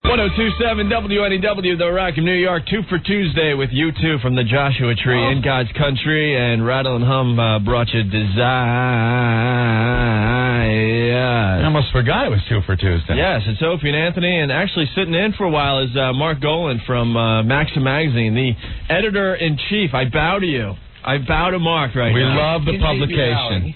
1027 WNEW, The Rock in New York. 2 for Tuesday with U2 from the Joshua Tree in God's Country. And Rattle and Hum brought you Desire. I almost forgot it was 2 for Tuesday. Yes, it's Opie and Anthony. And actually sitting in for a while is Mark Golan from Maxim magazine, the editor-in-chief. I bow to you. I bow to Mark right now. We love the publication.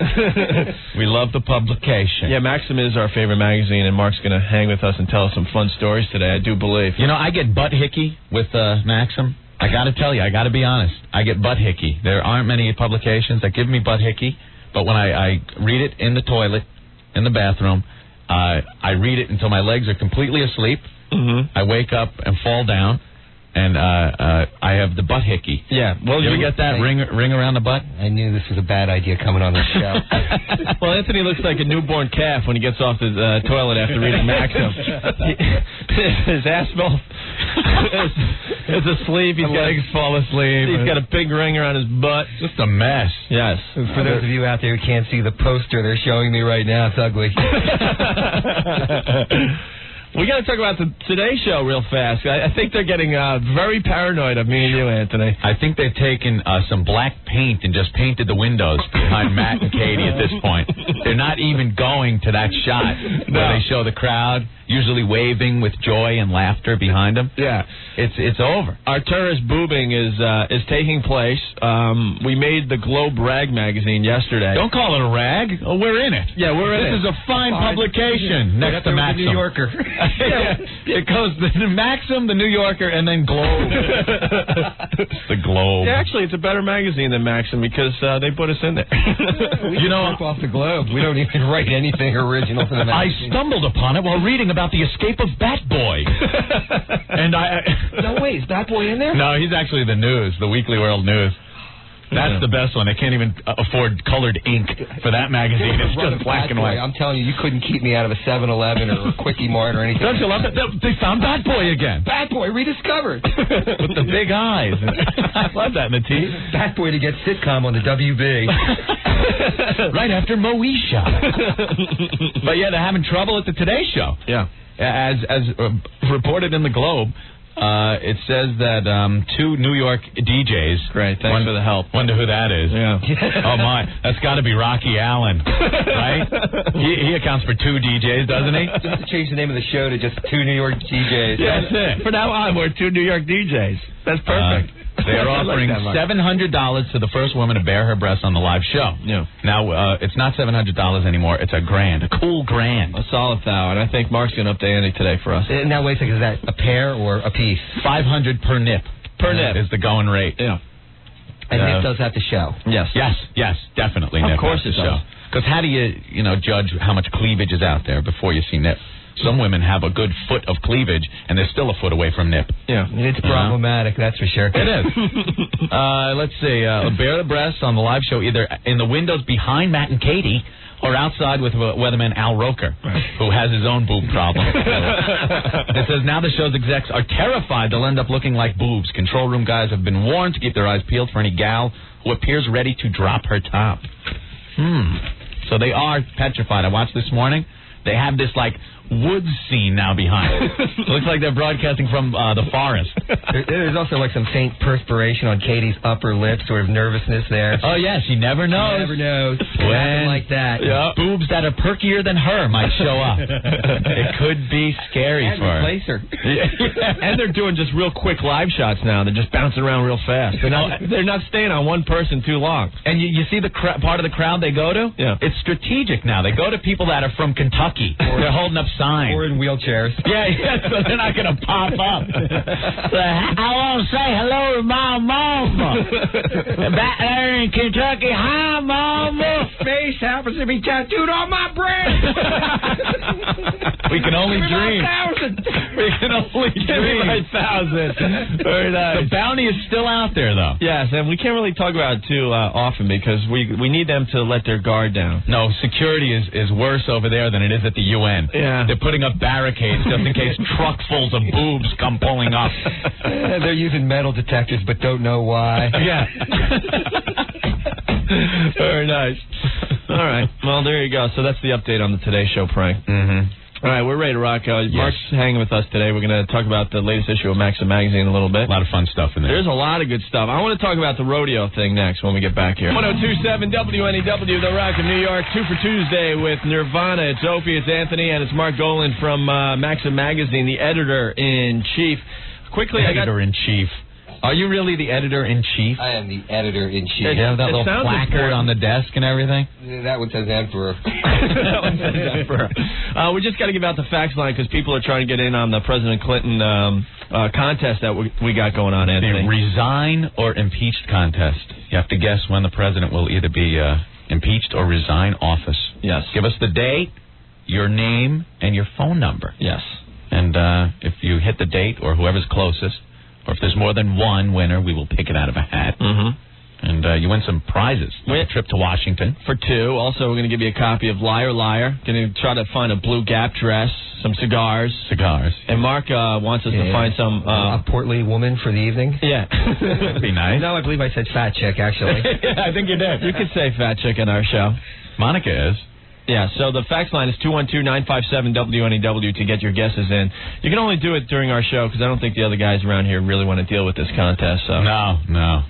We love the publication. Yeah, Maxim is our favorite magazine, and Mark's going to hang with us and tell us some fun stories today, I do believe. You know, I get butt hickey with Maxim. I got to tell you, I got to be honest. I get butt hickey. There aren't many publications that give me butt hickey, but when I read it in the toilet, in the bathroom, I read it until my legs are completely asleep. Mm-hmm. I wake up and fall down. And I have the butt hickey. Yeah. Well, you get that ring around the butt? I knew this was a bad idea coming on the show. Well, Anthony looks like a newborn calf when he gets off the toilet after reading Maxim. His ass is asleep. His legs fall asleep. He's got a big ring around his butt. Just a mess. Yes. For those of you out there who can't see the poster they're showing me right now, it's ugly. We got to talk about the Today Show real fast. I think they're getting very paranoid of me and you, Anthony. I think they've taken some black paint and just painted the windows behind Matt and Katie at this point. They're not even going to that shot where they show the crowd usually waving with joy and laughter behind them. Yeah. It's over. Our tourist boobing is taking place. We made the Globe Rag magazine yesterday. Don't call it a rag. Oh, we're in it. Yeah, we're in it. This is a fine publication next to Maxim. The New Yorker. Yeah, it goes the Maxim, the New Yorker, and then Globe. The Globe. Yeah, actually, it's a better magazine than Maxim because they put us in there. You know, off the Globe. We don't even write anything original for the magazine. I stumbled upon it while reading about the escape of Bat Boy. And No, wait, is Bat Boy in there? No, he's actually the news, the Weekly World News. That's the best one. They can't even afford colored ink for that magazine. It's just black and white. I'm telling you couldn't keep me out of a 7-Eleven or a Quickie Mart or anything. Don't you love that? They found Bat Boy again. Bat Boy rediscovered. With the big eyes. I love that in the teeth. Bat Boy to get sitcom on the WB. Right after Moesha. But yeah, they're having trouble at the Today Show. Yeah. As reported in the Globe, it says that 2 New York DJs. Great, thanks for the help. Wonder who that is. Yeah. Oh, my. That's got to be Rocky Allen, right? He accounts for 2 DJs, doesn't he? Just to change the name of the show to just 2 New York DJs. Yeah, that's it. For now on, we're 2 New York DJs. That's perfect. They are offering $700 to the first woman to bare her breasts on the live show. Yeah. Now, it's not $700 anymore. It's $1,000. A cool grand. A solid thou. And I think Mark's going to update Andy today for us. Now, wait a second. Is that a pair or a piece? $500 per nip. Per nip. Is the going rate. Yeah. And Nip does have to show. Yes. Yes, definitely. Of Nip course has it to does. show. Because how do you judge how much cleavage is out there before you see Nip? Some women have a good foot of cleavage, and they're still a foot away from Nip. Yeah. It's problematic, that's for sure. It is. Let's see. Bare the breasts on the live show, either in the windows behind Matt and Katie or outside with weatherman Al Roker, who has his own boob problem. It says now the show's execs are terrified they'll end up looking like boobs. Control room guys have been warned to keep their eyes peeled for any gal who appears ready to drop her top. So they are petrified. I watched this morning. They have this, woods scene now behind it. It looks like they're broadcasting from the forest. There's also, some faint perspiration on Katie's upper lip, sort of nervousness there. Oh, yeah, she never knows. She never knows. When like that. Yeah. Boobs that are perkier than her might show up. It could be scary for her. Replace her. And they're doing just real quick live shots now. They're just bouncing around real fast. They're not staying on one person too long. And you see the part of the crowd they go to? Yeah. It's strategic now. They go to people that are from Kentucky. They're holding up signs. Or in wheelchairs. Yeah, so they're not going to pop up. I want to say hello to my mama. Back there in Kentucky, hi, mama. Face happens to be tattooed on my breast. We can only dream. We can only dream. 1,000. Very nice. The bounty is still out there, though. Yes, and we can't really talk about it too often because we need them to let their guard down. No, security is worse over there than it is at the UN. Yeah. They're putting up barricades just in case truckfuls of boobs come pulling up. They're using metal detectors but don't know why. Yeah. Very nice. All right. Well, there you go. So that's the update on the Today Show prank. Mm-hmm. All right, we're ready to rock. Mark's hanging with us today. We're going to talk about the latest issue of Maxim magazine a little bit. A lot of fun stuff in there. There's a lot of good stuff. I want to talk about the rodeo thing next when we get back here. 102.7 WNEW, The Rock in New York. 2 for Tuesday with Nirvana. It's Opie, it's Anthony, and it's Mark Golan from Maxim magazine, the editor-in-chief. Quickly, Editor-in-chief. Are you really the editor-in-chief? I am the editor-in-chief. You have that little placard on the desk and everything? That one says Emperor. That one says Emperor. We just got to give out the fax line because people are trying to get in on the President Clinton contest that we got going on, Anthony. The resign or impeached contest. You have to guess when the president will either be impeached or resign office. Yes. Give us the date, your name, and your phone number. Yes. And if you hit the date or whoever's closest, or if there's more than one winner, we will pick it out of a hat. Mm-hmm. And you win some prizes. Like a trip to Washington. For 2. Also, we're going to give you a copy of Liar, Liar. Going to try to find a blue Gap dress, some cigars. And Mark wants us to find some... a portly woman for the evening? Yeah. That'd be nice. No, I believe I said fat chick, actually. Yeah, I think you did. You could say fat chick in our show. Monica is. Yeah, so the fax line is 212-957-WNEW to get your guesses in. You can only do it during our show because I don't think the other guys around here really want to deal with this contest. So. No.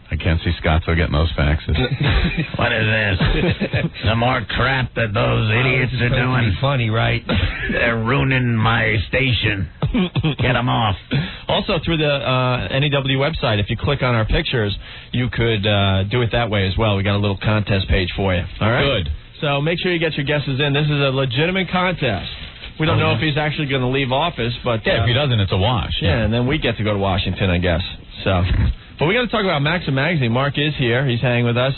I can't see Scottsville getting those faxes. What is this? Some more crap that those idiots are doing. It's funny, right? They're ruining my station. Get them off. Also, through the NEW website, if you click on our pictures, you could do it that way as well. We got a little contest page for you. All right? Good. So make sure you get your guesses in. This is a legitimate contest. We don't know if he's actually going to leave office, but... Yeah, if he doesn't, it's a wash. Yeah, and then we get to go to Washington, I guess. So... But we got to talk about Maxim magazine. Mark is here. He's hanging with us.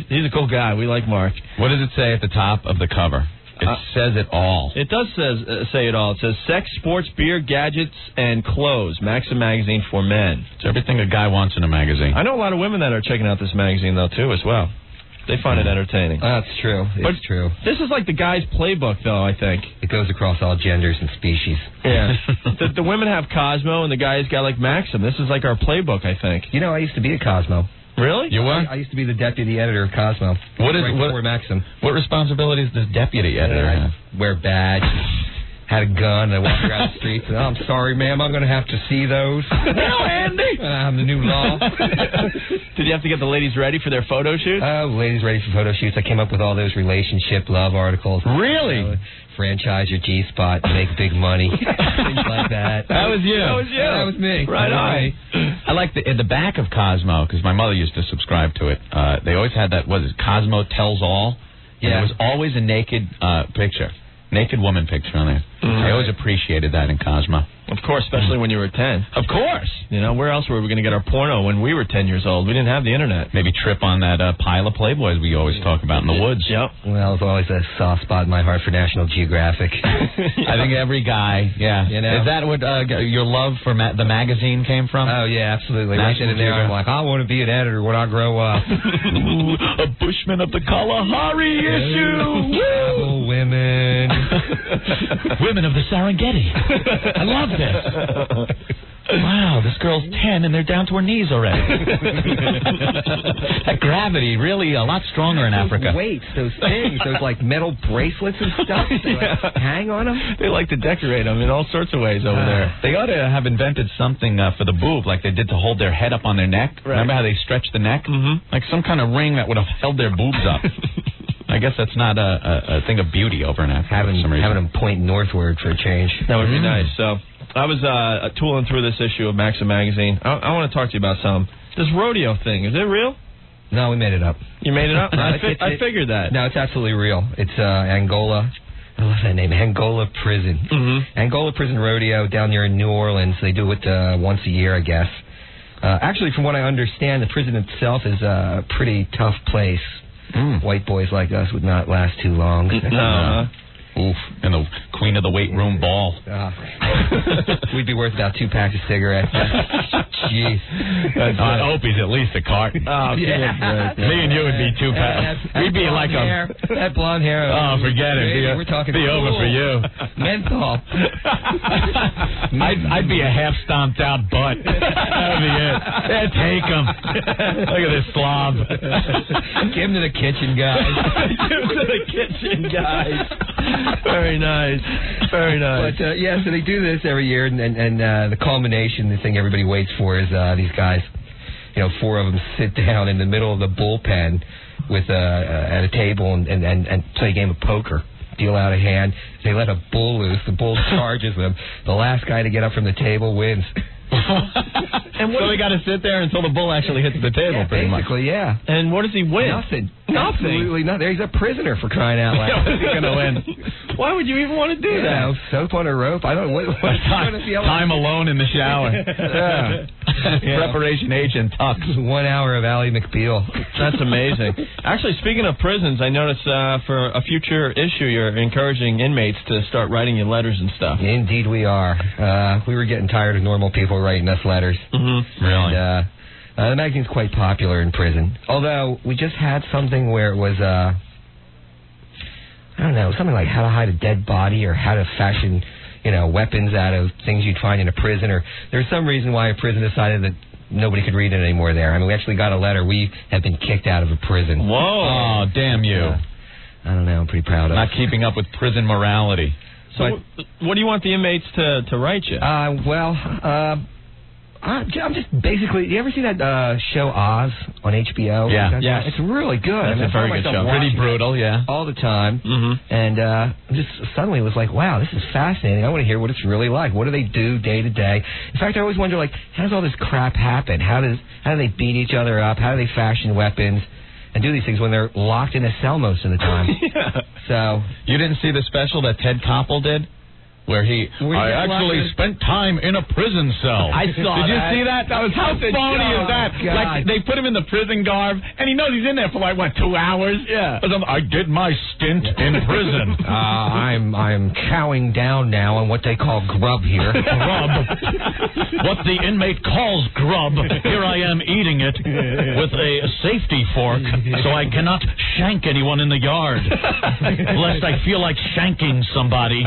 He's a cool guy. We like Mark. What does it say at the top of the cover? It says it all. It does say it all. It says sex, sports, beer, gadgets, and clothes. Maxim magazine for men. It's everything a guy wants in a magazine. I know a lot of women that are checking out this magazine, though, too, as well. They find it entertaining. That's true. It's true. This is like the guy's playbook, though, I think. It goes across all genders and species. Yeah. the women have Cosmo, and the guys got, like, Maxim. This is like our playbook, I think. You know, I used to be at Cosmo. Really? You were? I used to be the deputy editor of Cosmo. Before Maxim. What responsibilities does deputy editor have? I wear badge. Had a gun, and I walked around the streets, and I'm sorry, ma'am, I'm going to have to see those. No, Andy! I'm the new law. Did you have to get the ladies ready for their photo shoots? Ladies ready for photo shoots. I came up with all those relationship love articles. Really? Franchise your G-spot, make big money, things like that. That was you. That was you. That was me. Right on. I like in the back of Cosmo, because my mother used to subscribe to it. They always had that, Cosmo Tells All? Yeah. And it was always a naked picture. Naked woman picture on there. I always appreciated that in Cosmo. Of course, especially when you were 10. Of course. You know, where else were we going to get our porno when we were 10 years old? We didn't have the internet. Maybe trip on that pile of Playboys we always talk about in the woods. Yep. Well, there's always a soft spot in my heart for National Geographic. I think every guy, You know? Is that what your love for the magazine came from? Oh, yeah, absolutely. Right then and there, I'm like, I want to be an editor when I grow up. Ooh, a Bushman of the Kalahari issue. Travel women. Women of the Serengeti. I love this. Wow, this girl's 10 and they're down to her knees already. That gravity really a lot stronger in Africa. Those weights, those things, those like metal bracelets and stuff. They like, hang on them. They like to decorate them in all sorts of ways over there. They ought to have invented something for the boob, like they did to hold their head up on their neck. Right. Remember how they stretch the neck? Mm-hmm. Like some kind of ring that would have held their boobs up. I guess that's not a thing of beauty over in Africa. Having them point northward for a change. That would be nice. So I was tooling through this issue of Maxim magazine. I want to talk to you about this rodeo thing. Is it real? No, we made it up. You made it up? I figured that. No, it's absolutely real. It's Angola. I love that name, Angola Prison. Mm-hmm. Angola Prison Rodeo down there in New Orleans. They do it once a year, I guess. Actually, from what I understand, the prison itself is a pretty tough place. White boys like us would not last too long. No. Oof. And the queen of the weight room ball. We'd be worth about 2 packs of cigarettes. Jeez. Opie's at least a carton. Oh, yeah. Me and you would be 2 packs. We'd be like that blonde hair. Oh, forget it. We're talking be over for you. Menthol. I'd be a half stomped out butt. That would be it. Yeah, take him. Look at this slob. Give him to the kitchen guys. Give him to the kitchen guys. Very nice. Very nice. But, so they do this every year, and the culmination, the thing everybody waits for is these guys, 4 of them sit down in the middle of the bullpen with at a table and play a game of poker. Deal out a hand. They let a bull loose. The bull charges them. The last guy to get up from the table wins. And so they got to sit there until the bull actually hits the table, pretty much. Basically, yeah. And what does he win? Nothing. Absolutely nothing. He's a prisoner, for crying out loud. What's he going to win? Why would you even want to do that? Soap on a rope. I don't know. Time alone in the shower. Preparation H and tux. 1 hour of Ally McBeal. That's amazing. Actually, speaking of prisons, I noticed for a future issue, you're encouraging inmates to start writing you letters and stuff. Indeed we are. We were getting tired of normal people writing us letters. Mm-hmm. Really? And, the magazine's quite popular in prison. Although, we just had something where it was, I don't know, something like how to hide a dead body or how to fashion, weapons out of things you'd find in a prison. Or there's some reason why a prison decided that nobody could read it anymore there. I mean, we actually got a letter. We have been kicked out of a prison. Whoa. Oh, damn you. I don't know. I'm pretty proud of it. Not keeping up with prison morality. So what do you want the inmates to write you? I'm just basically. You ever see that show Oz on HBO? Yeah. It's really good. That's a very good show. Pretty brutal, yeah. All the time. Mm-hmm. And just suddenly was like, wow, this is fascinating. I want to hear what it's really like. What do they do day to day? In fact, I always wonder, how does all this crap happen? How do they beat each other up? How do they fashion weapons and do these things when they're locked in a cell most of the time? Yeah. So you didn't see the special that Ted Koppel did? Where I actually spent time in a prison cell. I saw Did you see that? That was how funny is that? God. Like they put him in the prison garb, and he knows he's in there for 2 hours. Yeah. I did my stint in prison. I'm chowing down now on what they call grub here. Grub. What the inmate calls grub. Here I am eating it with a safety fork, so I cannot shank anyone in the yard, lest I feel like shanking somebody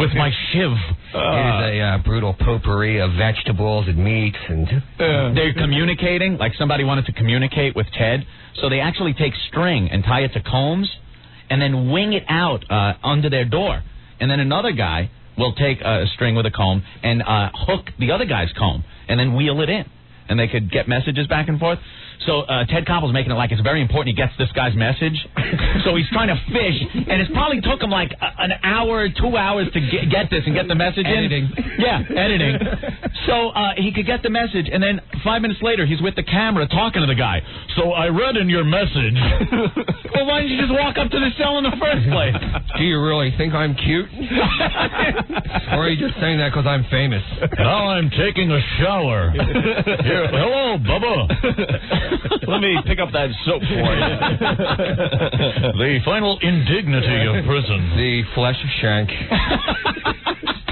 with my shiv. It is a brutal potpourri of vegetables and meats and. They're communicating, like somebody wanted to communicate with Ted, so they actually take string and tie it to combs, and then wing it out under their door, and then another guy will take a string with a comb and hook the other guy's comb, and then wheel it in, and they could get messages back and forth. So Ted Koppel's making it like it's very important he gets this guy's message. So he's trying to fish, and it's probably took him an hour, 2 hours to get this and get the message editing. in. Yeah, editing. So he could get the message, and then 5 minutes later, he's with the camera talking to the guy. So I read in your message. Well, why didn't you just walk up to the cell in the first place? Do you really think I'm cute? Or are you just saying that because I'm famous? Now I'm taking a shower. Here, hello, Bubba. Let me pick up that soap for you. The final indignity of prison. The flesh shank.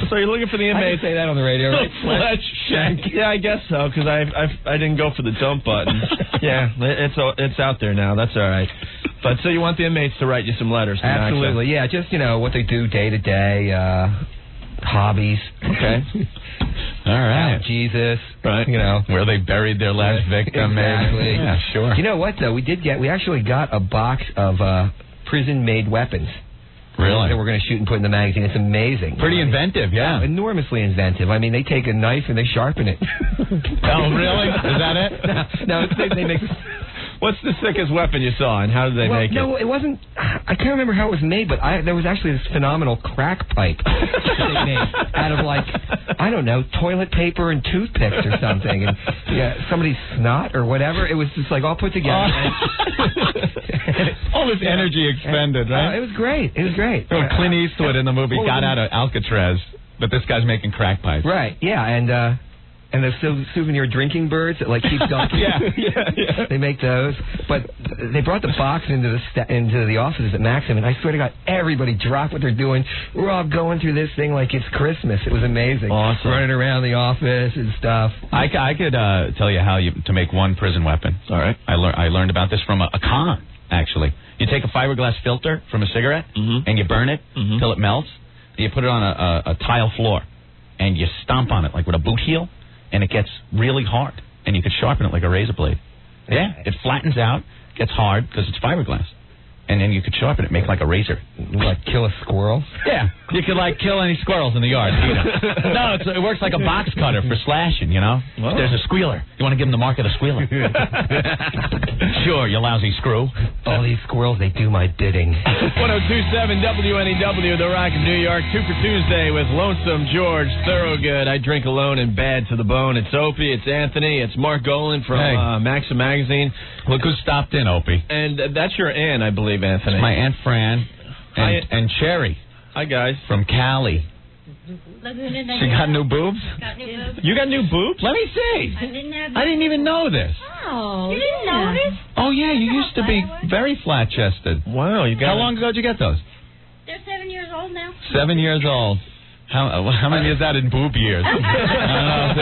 So you're looking for the inmates. I say that on the radio, right? Flesh shank. Yeah, I guess so, because I didn't go for the dump button. Yeah, it's out there now. That's all right. But so you want the inmates to write you some letters? Absolutely, yeah. Just what they do day to day, hobbies. Okay. All right. Jesus. Right. Where they buried their last victim. Exactly. Yeah, sure. You know what though? We actually got a box of prison-made weapons. Really? That we're going to shoot and put in the magazine. It's amazing. Pretty inventive, yeah. Enormously inventive. I mean, they take a knife and they sharpen it. Oh, really? Is that it? No, they make... What's the sickest weapon you saw, and how did they make it? No, it wasn't... I can't remember how it was made, but there was actually this phenomenal crack pipe that they made out of, I don't know, toilet paper and toothpicks or something. And somebody's snot or whatever. It was just, all put together. All this energy expended, right? It was great. It was great. Clint Eastwood in the movie got out of Alcatraz, but this guy's making crack pipes. Right, yeah, and the souvenir drinking birds that keep dunking. Yeah. They make those, but they brought the box into the offices at Maxim, and I swear to God, everybody dropped what they're doing. We're all going through this thing like it's Christmas. It was amazing. Awesome. Running around the office and stuff. I could tell you how to make one prison weapon. All right. I learned about this from a con, actually. You take a fiberglass filter from a cigarette, and you burn it till it melts. And you put it on a tile floor, and you stomp on it with a boot heel. And it gets really hard, and you can sharpen it like a razor blade. Yeah, it flattens out, gets hard because it's fiberglass, and then you could sharpen it, make like a razor. Like kill a squirrel? Yeah, you could like kill any squirrels in the yard. Eat 'em. No, it works like a box cutter for slashing, you know? Whoa. There's a squealer. You want to give him the mark of the squealer? Sure, you lousy screw. All these squirrels, they do my bidding. 1027 WNEW, The Rock of New York, 2 for Tuesday with Lonesome George Thorogood. I drink alone and bad to the bone. It's Opie, it's Anthony, it's Mark Golan from Maxim magazine. Look who stopped in, Opie. And that's your aunt, I believe, Anthony. It's my Aunt Fran and Cherry. Hi, guys. From Cali. She got new boobs? You got new boobs? Let me see. I didn't even know this. Oh, you didn't notice? Oh, yeah, you used to be very flat-chested. Wow, you got. How long ago did you get those? They're 7 years old now. 7 years old. How many is that in boob years? I don't know if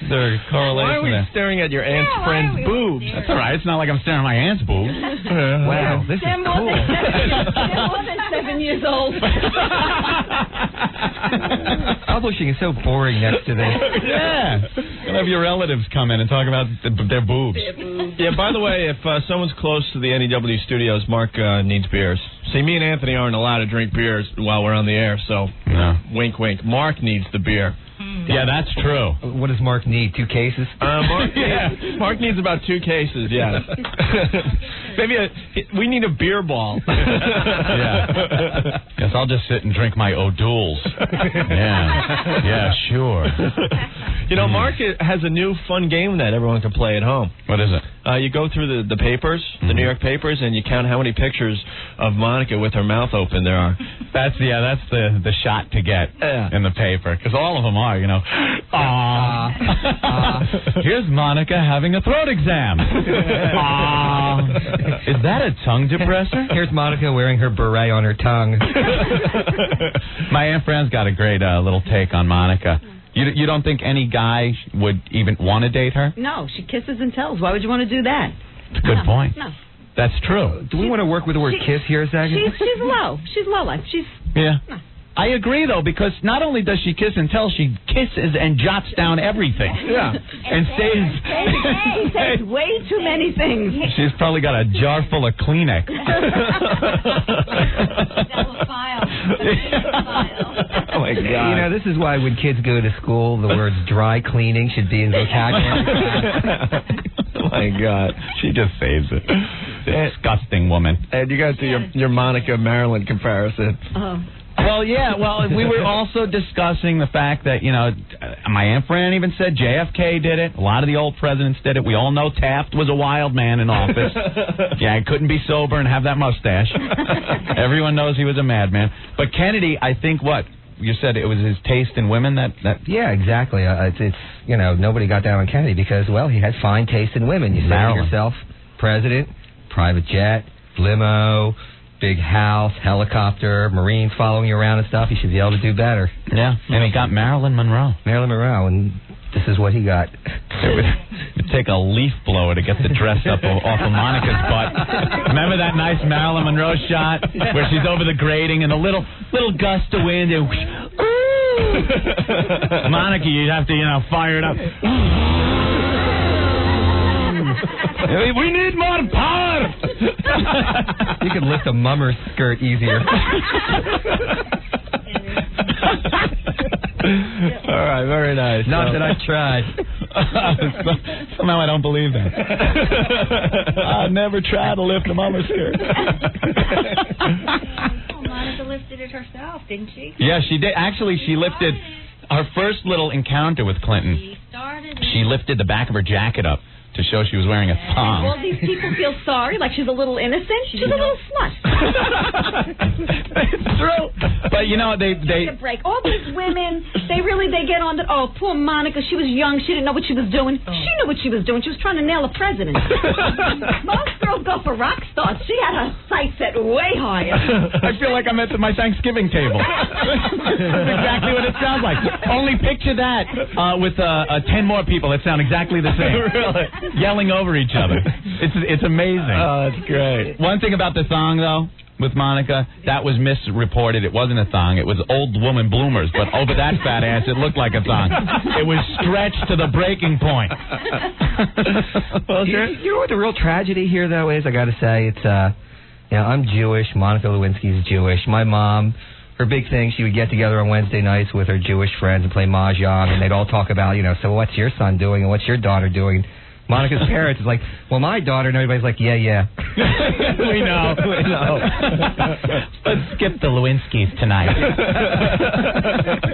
there's a correlation. Why are we staring at your aunt's friend's boobs? That's all right. It's not like I'm staring at my aunt's boobs. Wow, this is cool. They're more than 7 years old. Publishing is so boring next to this. Yeah. You'll have your relatives come in and talk about their boobs. Yeah, by the way, if someone's close to the NEW studios, Mark needs beers. See, me and Anthony aren't allowed to drink beers while we're on the air, so wink, wink. Mark needs the beer. Yeah, that's true. What does Mark need? 2 cases? Mark needs about 2 cases, yeah. Maybe we need a beer ball. Yeah. Guess I'll just sit and drink my O'Douls. Yeah, sure. You know, Mark has a new fun game that everyone can play at home. What is it? You go through the papers, the New York papers, and you count how many pictures of Monica with her mouth open there are. That's the shot to get in the paper, because all of them are, you know. Here's Monica having a throat exam. Is that a tongue depressor? Here's Monica wearing her beret on her tongue. My Aunt Fran's got a great little take on Monica. You don't think any guy would even want to date her? No, she kisses and tells. Why would you want to do that? It's a good point. No. That's true. Do we want to work with the word kiss here a second? She's low. She's low life. Yeah. No. I agree, though, because not only does she kiss and tell, she kisses and jots down everything. Yeah. And says way too many things. She's probably got a jar full of Kleenex. Oh, my God. You know, this is why when kids go to school, the words dry cleaning should be in vocabulary. Oh, my God. She just saves it. Disgusting woman. And you guys do your Monica Maryland comparison. Well, yeah. Well, we were also discussing the fact that, you know, my Aunt Fran even said JFK did it. A lot of the old presidents did it. We all know Taft was a wild man in office. Yeah, he couldn't be sober and have that mustache. Everyone knows he was a madman. But Kennedy, I think you said it was his taste in women that... Yeah, exactly. It's you know, nobody got down on Kennedy because, well, he had fine taste in women. You say to yourself, president, private jet, limo, big house, helicopter, Marines following you around and stuff. He should be able to do better. Yeah, and he got Marilyn Monroe. And this is what he got. It would take a leaf blower to get the dress up off of Monica's butt. Remember that nice Marilyn Monroe shot where she's over the grating and a little gust of wind and whoosh, ooh! Monica, you'd have to, fire it up. We need more power. You could lift a mummer's skirt easier. All right, very nice. Not that I tried. Somehow I don't believe that. I never tried to lift a mummer's skirt. Well, Monica lifted it herself, didn't she? Yeah, she did. Actually, she lifted her first little encounter with Clinton. She lifted the back of her jacket up to show she was wearing a thong. All these people feel sorry, like she's a little innocent. She's a little slut. It's true. But, they... Take a break. All these women, they get on that, oh, poor Monica, she was young, she didn't know what she was doing. Oh. She knew what she was doing. She was trying to nail a president. Most girls go for rock stars. She had her sights set way higher. I feel like I'm at my Thanksgiving table. That's exactly what it sounds like. Only picture that with 10 more people that sound exactly the same. Really? Yelling over each other. It's amazing. Oh, that's great. One thing about the thong, though, with Monica, that was misreported. It wasn't a thong. It was old woman bloomers. But over that fat ass, it looked like a thong. It was stretched to the breaking point. Well, you know what the real tragedy here, though, is? I got to say, it's Yeah, I'm Jewish. Monica Lewinsky's Jewish. My mom, her big thing, she would get together on Wednesday nights with her Jewish friends and play mahjong, and they'd all talk about, so what's your son doing and what's your daughter doing? Monica's parents is like, well, my daughter, and everybody's like, yeah. We know. Let's skip the Lewinskys tonight.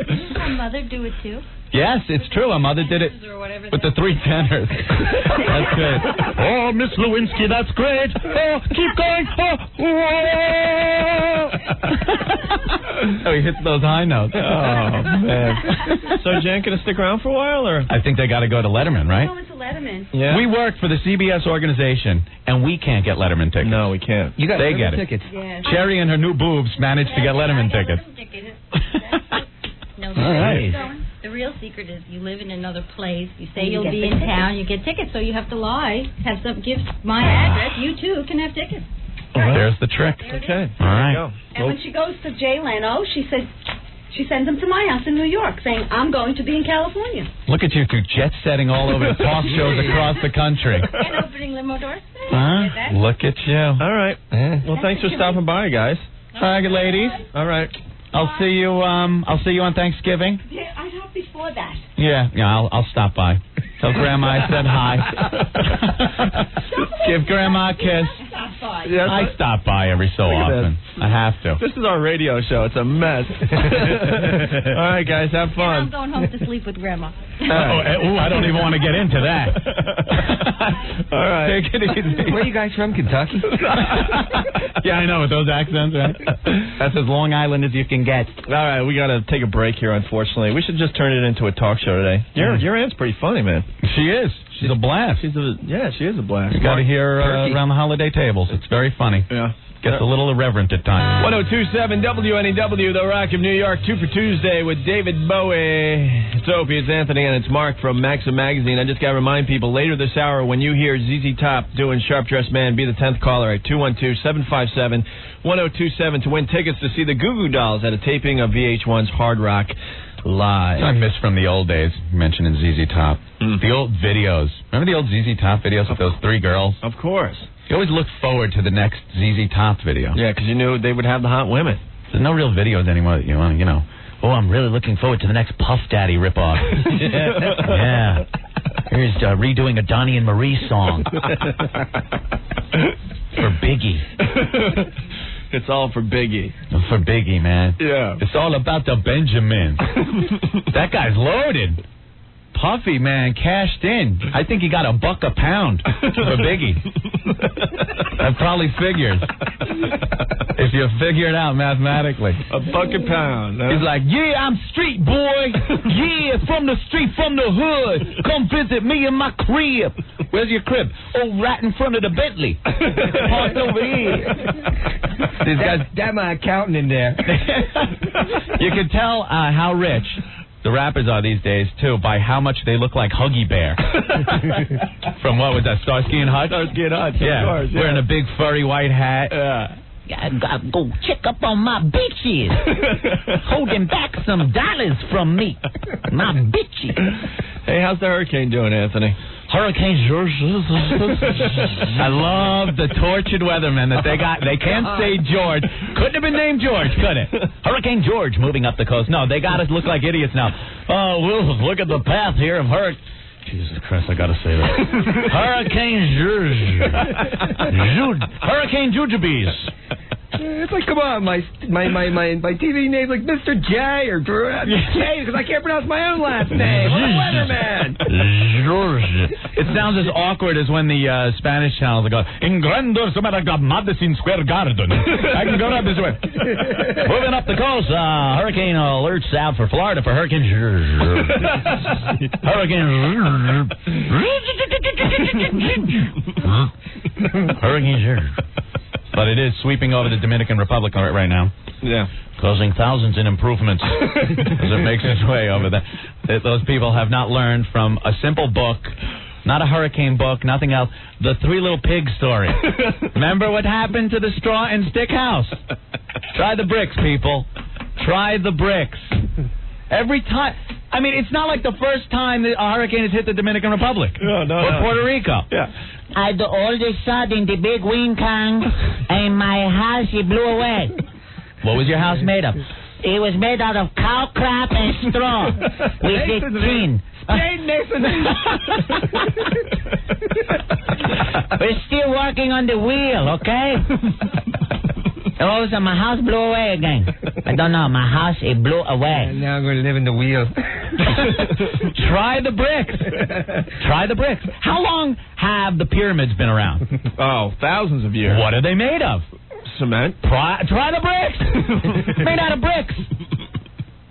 Did my mother do it too? Yes, it's true. Our mother did it with the 3 tenors. That's good. Oh, Miss Lewinsky, that's great. Oh, keep going. Oh, he hits those high notes. Oh, man. So, Jen, going to stick around for a while, or? I think they got to go to Letterman, right? Going to Letterman. Yeah. We work for the CBS organization, and we can't get Letterman tickets. No, we can't. You got They get it. tickets. Yes. Cherry and her new boobs managed to get Letterman I got tickets. Letterman tickets. No, All right. The real secret is you live in another place. You say you'll be in town. You get tickets, so you have to lie. Give my address. You too can have tickets. There's the trick. Okay. All right. Go. And when she goes to Jay Leno, she sends them to my house in New York, saying, I'm going to be in California. Look at you, jet-setting all over talk shows across the country. And opening limo doors. Huh? Look at you. All right. Well, thanks for stopping by, guys. All right, ladies. All right. I'll see you on Thanksgiving. Yeah, I hope before that. Yeah, I'll stop by. Tell Grandma I said hi. Give Grandma a kiss. Stop by. Yeah, I stop by every so Look at often. I have to. This is our radio show. It's a mess. All right, guys, have I'm fun. going home to sleep with Grandma. I don't even want to get into that. All right. Take it easy. Where are you guys from, Kentucky? Yeah, I know, with those accents, right? That's as Long Island as you can get. All right, we got to take a break here, unfortunately. We should just turn it into a talk show today. Your aunt's pretty funny, man. She is. She's a blast. She is a blast. You got to hear around the holiday tables. It's very funny. Yeah. Gets a little irreverent at times. 1027 WNEW, The Rock of New York, 2 for Tuesday with David Bowie. It's Opie, it's Anthony, and it's Mark from Maxim Magazine. I just got to remind people, later this hour, when you hear ZZ Top doing Sharp Dressed Man, be the 10th caller at 212-757-1027 to win tickets to see the Goo Goo Dolls at a taping of VH1's Hard Rock Live. I miss from the old days, mentioning ZZ Top. The old videos. Remember the old ZZ Top videos with those 3 girls? Of course. You always looked forward to the next ZZ Top video. Yeah, because you knew they would have the hot women. There's no real videos anymore that you want to, oh, I'm really looking forward to the next Puff Daddy ripoff. Yeah. Here's redoing a Donnie and Marie song. For Biggie. It's all for Biggie. For Biggie, man. Yeah. It's all about the Benjamin. That guy's loaded. Puffy, man, cashed in. I think he got $1 a pound for Biggie. That probably figures. If you figure it out mathematically. $1 a pound. Huh? He's like, yeah, I'm street boy. Yeah, from the street, from the hood. Come visit me in my crib. Where's your crib? Oh, right in front of the Bentley. Parked over here. These guys, That my accountant in there. you can tell how rich the rappers are these days, too, by how much they look like Huggy Bear. From what was that, Starsky and Hutch? Starsky and Hutch, yeah, of course. Yeah. Wearing a big furry white hat. Yeah. I gotta go check up on my bitches. Holding back some dollars from me. My bitches. Hey, how's the hurricane doing, Anthony? Hurricane George. I love the tortured weathermen that they got. They can't say George. Couldn't have been named George, could it? Hurricane George moving up the coast. No, they got us look like idiots now. Oh, well, look at the path here of hurricane. Jesus Christ, I gotta say that. Hurricane George. Hurricane Jujubes. It's like, come on, my TV name's like Mr. J or J because I can't pronounce my own last name. I'm a weatherman. It sounds as awkward as when the Spanish channels go, in Grandeur, Madison Square Garden. I can go up this way. Moving up the coast, hurricane alerts out for Florida for Hurricane Hurricane But it is sweeping over the Dominican Republic right now. Yeah. Causing thousands in improvements as it makes its way over there. Those people have not learned from a simple book, not a hurricane book, nothing else, the 3 Little Pigs story. Remember what happened to the straw and stick house? Try the bricks, people. Try the bricks. Every time. I mean, it's not like the first time that a hurricane has hit the Dominican Republic or Puerto Rico. Yeah. All of a sudden, the big wind came, and my house, it blew away. What was your house made of? It was made out of cow crap and straw with the tin. We're still working on the wheel, okay? Oh, so my house blew away again. I don't know. My house, it blew away. And now I'm going to live in the wheel. Try the bricks. Try the bricks. How long have the pyramids been around? Oh, thousands of years. What are they made of? Cement. Try the bricks. Made out of bricks.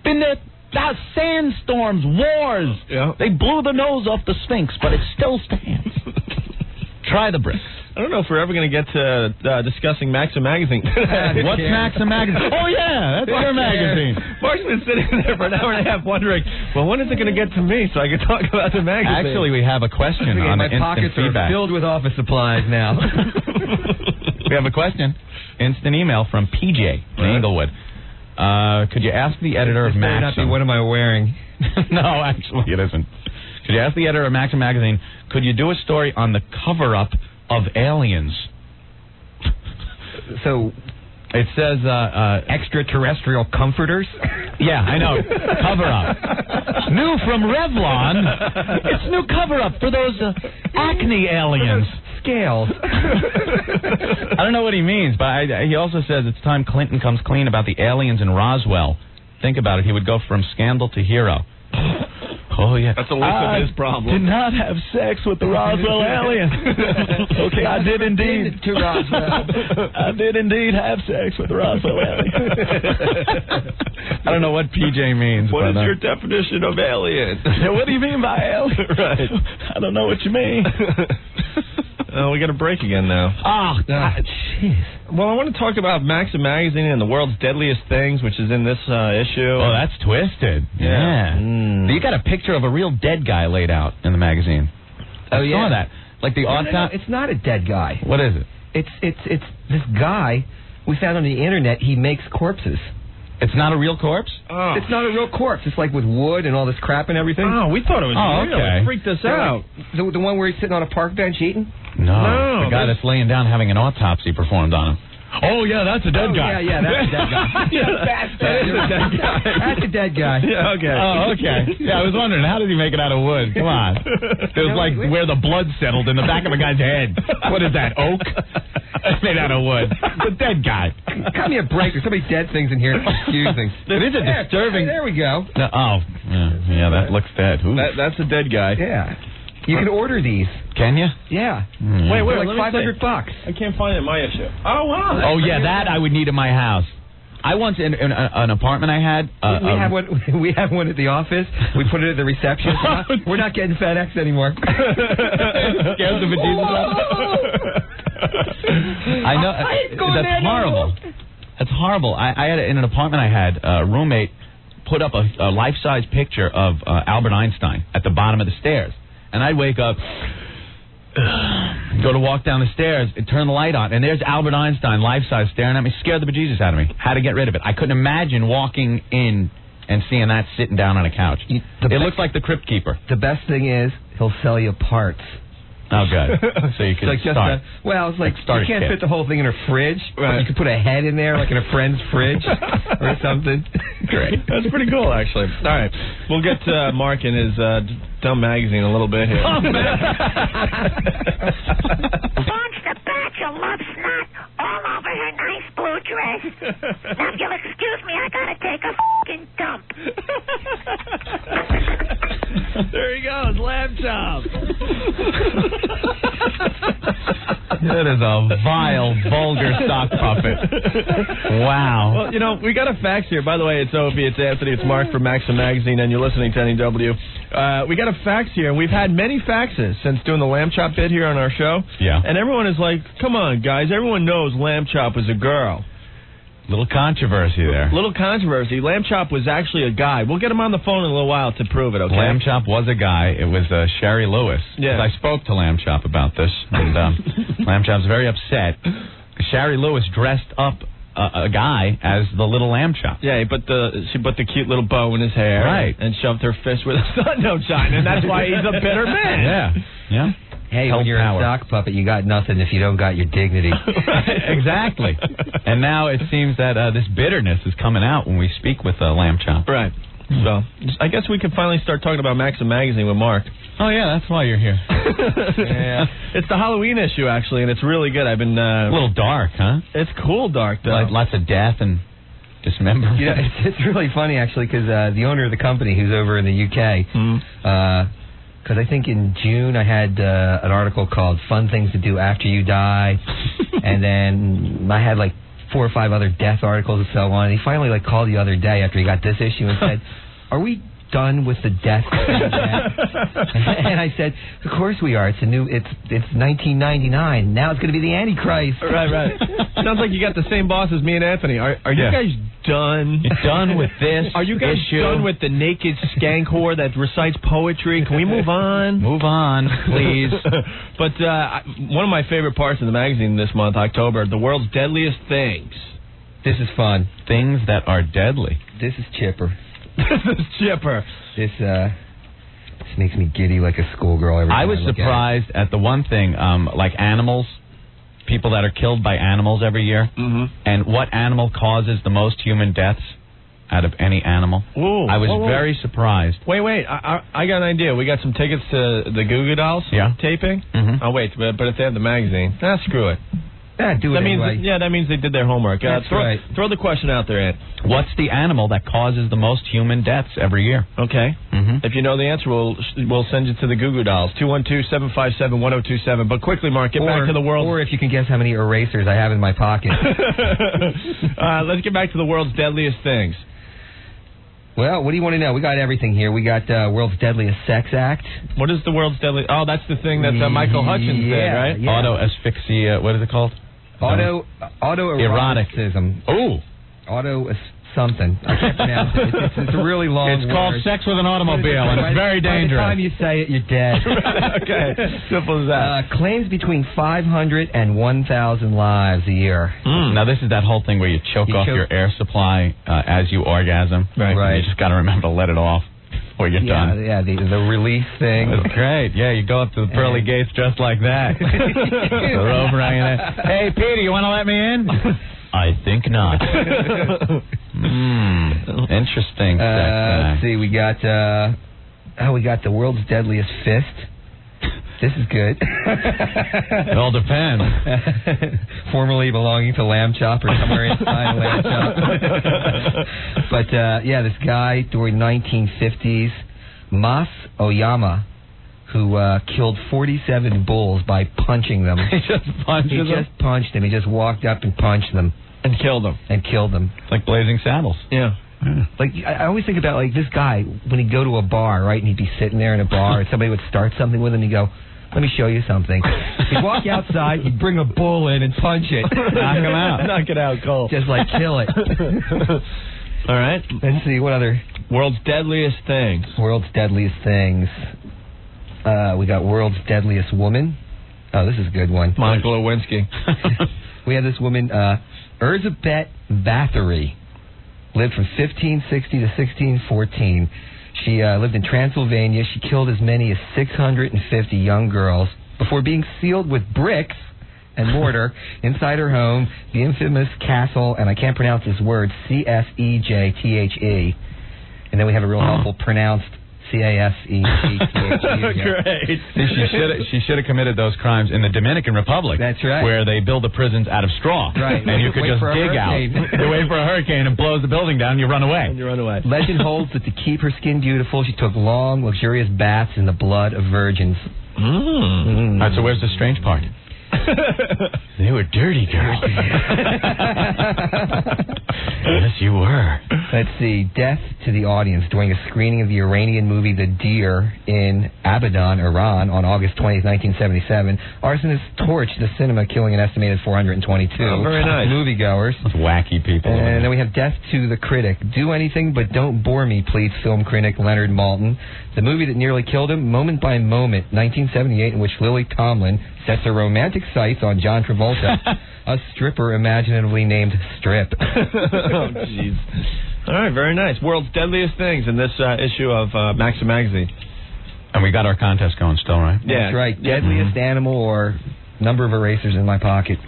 Been there. Sandstorms, wars. Yeah. They blew the nose off the Sphinx, but it still stands. Try the bricks. I don't know if we're ever going to get to discussing Maxim magazine. What's Maxim magazine? Oh, yeah, that's your magazine. Mark's been sitting there for an hour and a half wondering, well, when is it going to get to me so I can talk about the magazine? Actually, we have a question on my instant pockets feedback. are filled with office supplies now. We have a question. Instant email from PJ in Inglewood. Could you ask the editor of Maxim? What am I wearing? No, actually, it isn't. Could you ask the editor of Maxim magazine, could you do a story on the cover-up of aliens? So it says extraterrestrial comforters? Yeah, I know. Cover-up. New from Revlon. It's new cover-up for those acne aliens. Scales. I don't know what he means, but he also says it's time Clinton comes clean about the aliens in Roswell. Think about it. He would go from scandal to hero. Oh, yeah. That's the least of his problem. Did not have sex with the Roswell alien. Okay, I did indeed. To Roswell. I did indeed have sex with the Roswell alien. I don't know what PJ means. What is your definition of alien? What do you mean by alien? Right. I don't know what you mean. We got a break again now. Oh, God, jeez. Well, I want to talk about Maxim magazine and the world's deadliest things, which is in this issue. Oh, that's twisted. Yeah. You got a picture of a real dead guy laid out in the magazine. I saw that. Like the autopsy. It's not a dead guy. What is it? It's this guy we found on the internet. He makes corpses. It's not a real corpse? Oh. It's not a real corpse. It's like with wood and all this crap and everything. Oh, we thought it was real. Okay. It freaked us out. Like, the one where he's sitting on a park bench eating? No, the guy that's laying down having an autopsy performed on him. Oh, yeah, that's a dead guy. Yeah, that's a dead guy. That is a dead guy. That's a dead guy. Yeah, okay. Oh, okay. Yeah, I was wondering, how did he make it out of wood? Come on. It was like where the blood settled in the back of a guy's head. What is that, oak? It's made out of wood. The dead guy. Cut me a break. There's so many dead things in here. Excuse me. It is a disturbing... There we go. Yeah, that looks dead. That's a dead guy. Yeah. You can order these. Can you? Yeah. Wait, like let me $500. I can't find it in my issue. Oh, wow. Oh, yeah, that I would need in my house. I once, in an apartment I had... we have one at the office. We put it at the reception. We're not getting FedEx anymore. Scares the bejesus out. I know. That's horrible. That's horrible. I had in an apartment I had, a roommate put up a life-size picture of Albert Einstein at the bottom of the stairs. And I'd wake up, go to walk down the stairs, and turn the light on, and there's Albert Einstein, life-size, staring at me. Scared the bejesus out of me. Had to get rid of it. I couldn't imagine walking in and seeing that sitting down on a couch. It looks like the Crypt Keeper. The best thing is he'll sell you parts. Oh, good. So you can start. It's like you can't fit the whole thing in a fridge. Right. You could put a head in there, like in a friend's fridge or something. Great. That's pretty cool, actually. All right. We'll get to Mark and his dumb magazine in a little bit here. Bunch the batch of love snot all over her nice blue dress. Now, if you'll excuse me, I gotta take a f***ing dump. There he goes, lamb chop. That is a vile, vulgar sock puppet. Wow. Well, we got a fax here. By the way, it's Opie, it's Anthony, it's Mark from Maxim Magazine, and you're listening to NEW. We got a fax here, and we've had many faxes since doing the lamb chop bit here on our show. Yeah. And everyone is like, come on, guys, everyone knows lamb chop was a girl. Little controversy there. Little controversy. Lamb chop was actually a guy. We'll get him on the phone in a little while to prove it, okay? Lamb chop was a guy. It was Sherry Lewis. Yeah. I spoke to Lamb chop about this, and Lamb chop's very upset. Sherry Lewis dressed up a guy as the little lamb chop. Yeah, she put the cute little bow in his hair. Right. And shoved her fist where the sun don't shine, and that's why he's a bitter man. Yeah. Yeah. Hey, Held when you're power. a sock puppet, you got nothing if you don't got your dignity. Exactly. And now it seems that this bitterness is coming out when we speak with Lamb Chop. Right. So, I guess we could finally start talking about Maxim magazine with Mark. Oh, yeah, that's why you're here. Yeah. It's the Halloween issue, actually, and it's really good. I've been... a little dark, huh? It's cool dark, though. Like lots of death and dismemberment. You know, it's really funny, actually, because the owner of the company, who's over in the UK, because I think in June I had an article called Fun Things to Do After You Die, and then I had like 4 or 5 other death articles and so on, and he finally like called the other day after he got this issue and said, "Are we done with the death?" And I said, "Of course we are. It's 1999. Now it's going to be the Antichrist." Right. Sounds like you got the same boss as me and Anthony. Are you guys done? You're done with this Are you guys issue? done with the naked skank whore that recites poetry? Can we move on? Move on, please. But one of my favorite parts of the magazine this month, October, the world's deadliest things. This is fun. Things that are deadly. This is chipper. This is chipper. This makes me giddy like a schoolgirl every time I was look surprised at the one thing, like animals, people that are killed by animals every year, and what animal causes the most human deaths out of any animal. Ooh, I was very surprised. Wait, I got an idea. We got some tickets to the Goo Goo Dolls taping. Oh, wait, but if they have the magazine, screw it. Yeah, do it That means, anyway. that means they did their homework. That's right. Throw the question out there, Ed. What's the animal that causes the most human deaths every year? Okay. If you know the answer, we'll send you to the Goo Goo Dolls. 212-757-1027. But quickly, Mark, get back to the world. Or if you can guess how many erasers I have in my pocket. Let's get back to the world's deadliest things. Well, what do you want to know? We got everything here. We got World's Deadliest Sex Act. What is the world's deadliest? Oh, that's the thing that Michael Hutchins did, right? Yeah. Auto asphyxia. What is it called? Autoeroticism. Oh. Something. I can't pronounce it. It's a really long It's called word. sex with an automobile, and it's very dangerous. By the time you say it, you're dead. Okay. Simple as that. Claims between 500 and 1,000 lives a year. Now, this is that whole thing where you choke off your air supply as you orgasm. Right. You just got to remember to let it off before you're done. Yeah, the release thing. That's great. Yeah, you go up to the pearly gates just like that. The robe hanging there. Hey, Peter, you want to let me in? I think not. Interesting. Let's see. We got the World's Deadliest Fist. This is good. It all depends. Formerly belonging to Lamb Chop or somewhere inside Lamb Chop. But this guy during the 1950s, Mas Oyama, who killed 47 bulls by punching them. He just punched them? He just punched them. He just walked up and punched them. And killed them. Like Blazing Saddles. Yeah. Like, I always think about, like, this guy, when he'd go to a bar, right, and he'd be sitting there in a bar, and somebody would start something with him, he'd go, "Let me show you something." He'd walk outside, he'd bring a bull in and punch it. Knock him out. Knock it out cold. Just, like, kill it. All right. Let's see, what other... World's deadliest things. World's Deadliest Things. We got World's Deadliest Woman. Oh, this is a good one. Monica Lewinsky. We have this woman, Erzsébet Bathory, lived from 1560 to 1614. She lived in Transylvania. She killed as many as 650 young girls before being sealed with bricks and mortar inside her home, the infamous castle, and I can't pronounce this word, Csejethe. And then we have a real helpful pronounced Cassethe. Great. She should have committed those crimes in the Dominican Republic. That's right. Where they build the prisons out of straw. Right. And you could just dig out. You wait for a hurricane and blows the building down and you run away. Legend holds that to keep her skin beautiful, she took long, luxurious baths in the blood of virgins. All right, so where's the strange part? They were dirty girls. Yes, you were. Let's see. Death to the audience during a screening of the Iranian movie The Deer in Abadan, Iran, on August 20th, 1977. Arsonists torched the cinema, killing an estimated 422 very nice. moviegoers. Those wacky people. And then we have Death to the Critic. Do anything but don't bore me, pleads film critic Leonard Maltin. The movie that nearly killed him, Moment by Moment, 1978, in which Lily Tomlin sets a romantic erotic sites on John Travolta, a stripper imaginatively named Strip. Oh, jeez. All right, very nice. World's Deadliest Things in this issue of Maxim magazine. And we got our contest going still, right? Yeah. That's right. Deadliest animal or number of erasers in my pocket.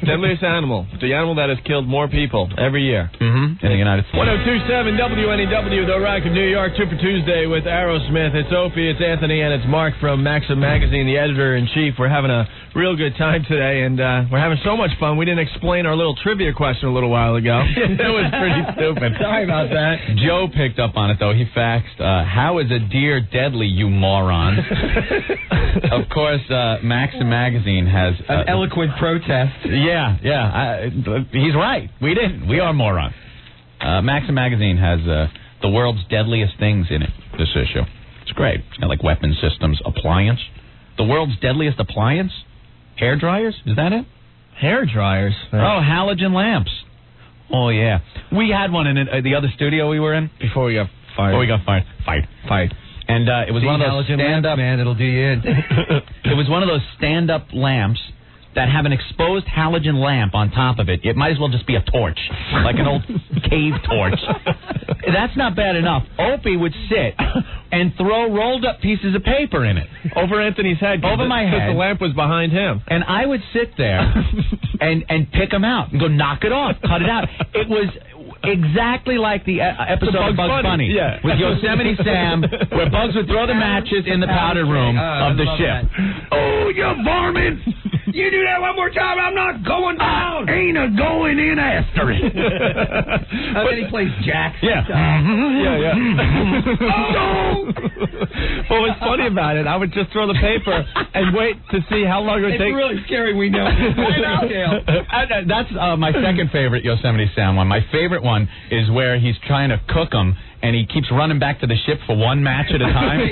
Deadliest animal. The animal that has killed more people every year. In the United States. 1027 WNEW, The Rock of New York, 2 for Tuesday with Aerosmith. It's Opie, it's Anthony, and it's Mark from Maxim Magazine, the editor-in-chief. We're having a real good time today, and we're having so much fun. We didn't explain our little trivia question a little while ago. It was pretty stupid. Sorry about that. Joe picked up on it, though. He faxed, how is a deer deadly, you moron? Of course, Maxim Magazine has... An eloquent protest. Yeah. He's right. We are morons. Maxim Magazine has the world's deadliest things in it, this issue. It's great. It's got like weapon systems, appliance. The world's deadliest appliance? Hair dryers? Is that it? Hair dryers? Oh, halogen lamps. Oh, yeah. We had one in the other studio we were in. Before we got fired. Fired. And it was one of those stand-up... Man, it'll do you in. It was one of those stand-up lamps that have an exposed halogen lamp on top of it. It might as well just be a torch, like an old cave torch. That's not bad enough. Opie would sit and throw rolled-up pieces of paper in it. Over Anthony's head. Over my head. Because the lamp was behind him. And I would sit there and pick them out and go, knock it off, cut it out. It was... exactly like the episode of Bugs Bunny with Yosemite Sam, where Bugs would throw the matches in the powder room of the ship. That. Oh, you varmint! You do that one more time, I'm not going down. Ain't a going in after it. And then he plays jacks. Yeah. What was funny about it, I would just throw the paper and wait to see how long it would take. It's really scary, we know. That's my second favorite Yosemite Sam one. My favorite one is where he's trying to cook them, and he keeps running back to the ship for one match at a time.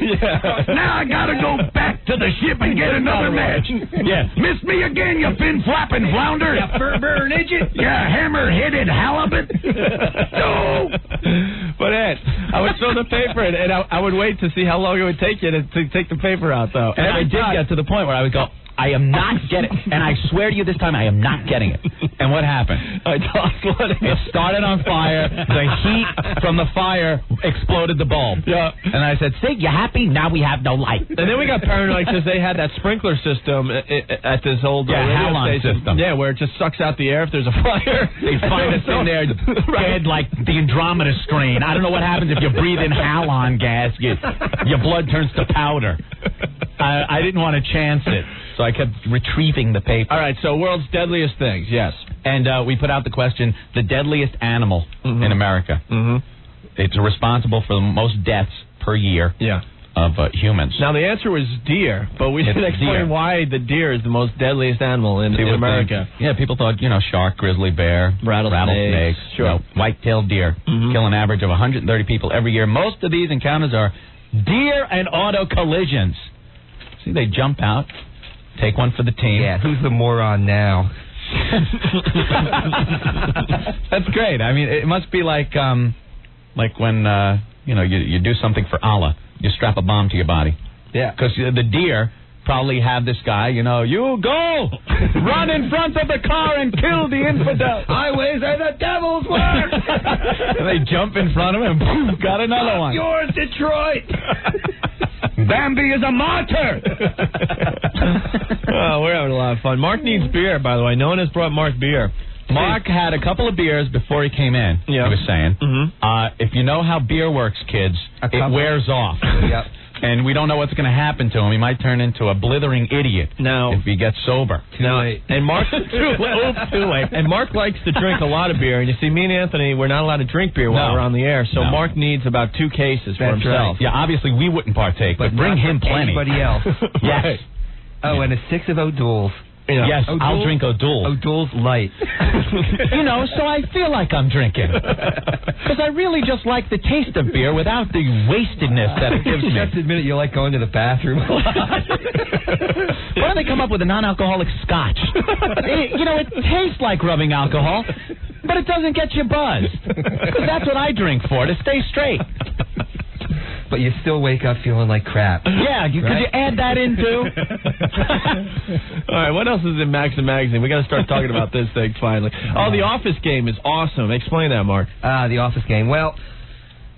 Now I gotta go back to the ship and get another match. Miss me again, you fin-flapping flounder. You fur-bearing idiot. You hammer-headed halibut. No. But Ed, I would throw the paper in, and I would wait to see how long it would take you to take the paper out, though. And I did get to the point where I would go, I am not getting it. And I swear to you this time, I am not getting it. And what happened? I tossed one. It started on fire. The heat from the fire exploded the bulb. Yeah. And I said, see, you happy? Now we have no light. And then we got paranoid because they had that sprinkler system at this old radio halon station. System. Yeah, where it just sucks out the air if there's a fire. They find us in there dead like the Andromeda strain. I don't know what happens if you breathe in halon gas. Your blood turns to powder. I didn't want to chance it, so I kept retrieving the paper. All right, so world's deadliest things, yes. And we put out the question, the deadliest animal in America. It's responsible for the most deaths per year of humans. Now, the answer was deer, but we didn't explain why the deer is the most deadliest animal in America. People thought, shark, grizzly bear, rattlesnakes, white-tailed deer kill an average of 130 people every year. Most of these encounters are deer and auto collisions. See, they jump out, take one for the team. Yeah, who's the moron now? That's great. I mean, it must be like when you do something for Allah. You strap a bomb to your body. Yeah. Because the deer probably have this guy, you go, run in front of the car and kill the infidel. Highways are the devil's work. And they jump in front of him and boom, got another one. Yours, Detroit. Bambi is a martyr. Oh, we're having a lot of fun. Mark needs beer, by the way. No one has brought Mark beer. Mark had a couple of beers before he came in, he was saying. If you know how beer works, kids, it wears off. Yep. And we don't know what's going to happen to him. He might turn into a blithering idiot if he gets sober. Too late. And Mark, too late. And Mark likes to drink a lot of beer. And you see, me and Anthony, we're not allowed to drink beer while we're on the air. So Mark needs about 2 cases for himself. Right. Yeah, obviously we wouldn't partake, but bring him plenty. Anybody else? Yes. Right. Oh, and a 6 of O'Doul's. Yes, I'll drink O'Doul. O'Doul's Light. So I feel like I'm drinking. Because I really just like the taste of beer without the wastedness that it gives me. Just admit it, you like going to the bathroom a lot. Why don't they come up with a non-alcoholic scotch? It tastes like rubbing alcohol, but it doesn't get you buzzed. Because that's what I drink for, to stay straight. but you still wake up feeling like crap. Yeah, could you add that in too? All right, what else is in Maxim magazine? We got to start talking about this thing finally. Oh, the Office game is awesome. Explain that, Mark. The Office game. Well,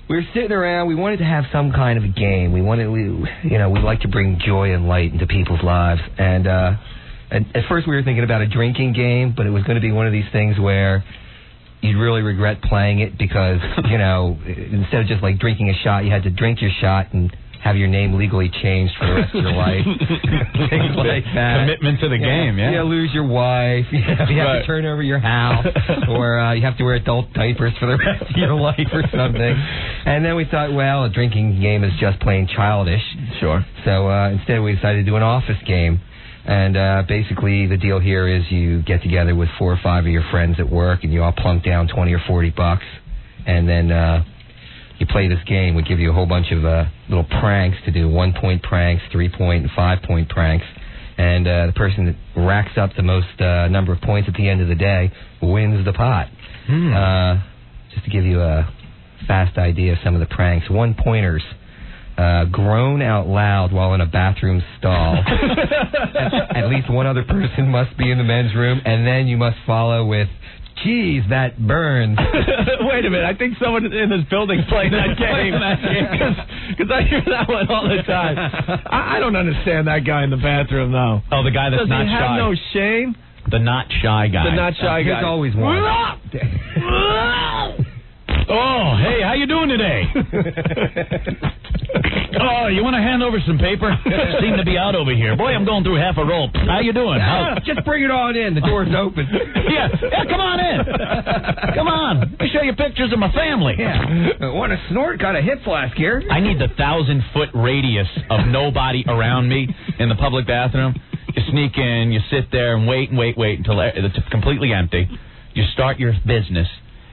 we were sitting around. We wanted to have some kind of a game. We like to bring joy and light into people's lives. And at first we were thinking about a drinking game, but it was going to be one of these things where you'd really regret playing it because, instead of just like drinking a shot, you had to drink your shot and have your name legally changed for the rest of your life. Things like that. Commitment to the game, yeah. You lose your wife. You have to turn over your house. Or you have to wear adult diapers for the rest of your life or something. And then we thought, well, a drinking game is just plain childish. Sure. So instead we decided to do an office game. And basically the deal here is you get together with 4 or 5 of your friends at work and you all plunk down $20 or $40. And then you play this game. We give you a whole bunch of little pranks to do, 1-point pranks, 3-point, and 5-point pranks. And the person that racks up the most number of points at the end of the day wins the pot. Just to give you a fast idea of some of the pranks. 1-pointers. Groan out loud while in a bathroom stall. At least one other person must be in the men's room, and then you must follow with, geez, that burns. Wait a minute, I think someone in this building's playing that game. Because I hear that one all the time. I don't understand that guy in the bathroom, though. Oh, the guy that's Does not he shy. have no shame? The not shy guy. The not shy guy. There's always one. Oh, hey, how you doing today? Oh, you want to hand over some paper? Seem to be out over here. Boy, I'm going through half a roll. How you doing? Just bring it on in. The door's open. Yeah, come on in. Come on. Let me show you pictures of my family. Yeah. Want to snort? Got a hip flask here. I need the 1,000-foot radius of nobody around me in the public bathroom. You sneak in, you sit there and wait until it's completely empty. You start your business.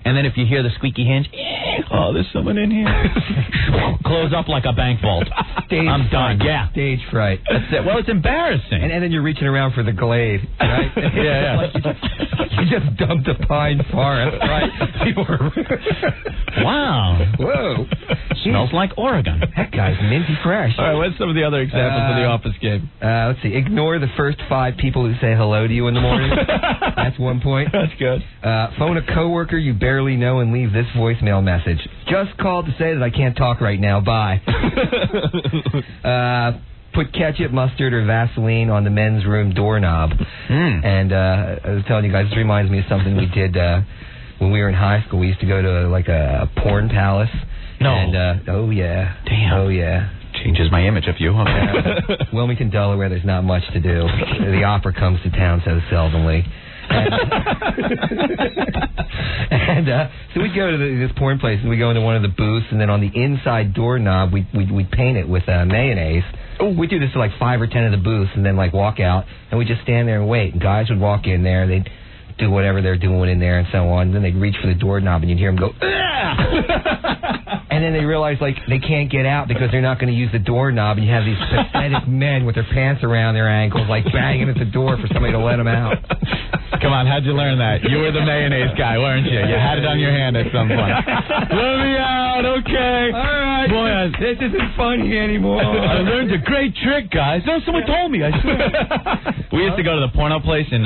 And then if you hear the squeaky hinge, oh, there's someone in here. Close up like a bank vault. I'm done. Yeah. Stage fright. That's it. Well, it's embarrassing. And then you're reaching around for the Glade, right? Yeah. Like you just dumped a pine forest, right? Wow. Whoa. Smells like Oregon. That guy's minty fresh. All right, what's some of the other examples of the Office game? Let's see. Ignore the first 5 people who say hello to you in the morning. That's 1 point. That's good. Phone a coworker you barely know and leave this voicemail message. Just called to say that I can't talk right now. Bye. Put ketchup, mustard, or Vaseline on the men's room doorknob. And I was telling you guys, this reminds me of something we did when we were in high school. We used to go to like a porn palace. No. And, oh, yeah. Damn. Oh, yeah. Changes my image of you. Wilmington, Delaware, there's not much to do. The opera comes to town so seldomly. And so we'd go to this porn place, and we go into one of the booths, and then on the inside doorknob, we'd paint it with mayonnaise. We'd do this to like 5 or 10 of the booths, and then like walk out, and we'd just stand there and wait. And guys would walk in there, they'd do whatever they're doing in there and so on. And then they'd reach for the doorknob, and you'd hear them go, and then they realize like they can't get out because they're not going to use the doorknob, and you have these pathetic men with their pants around their ankles like banging at the door for somebody to let them out. Come on, how'd you learn that? You were the mayonnaise guy, weren't you? You had it on your hand at some point. Let me out, okay. All right. Boy, this isn't funny anymore. I learned a great trick, guys. No, someone told me, I swear. We used to go to the porno place in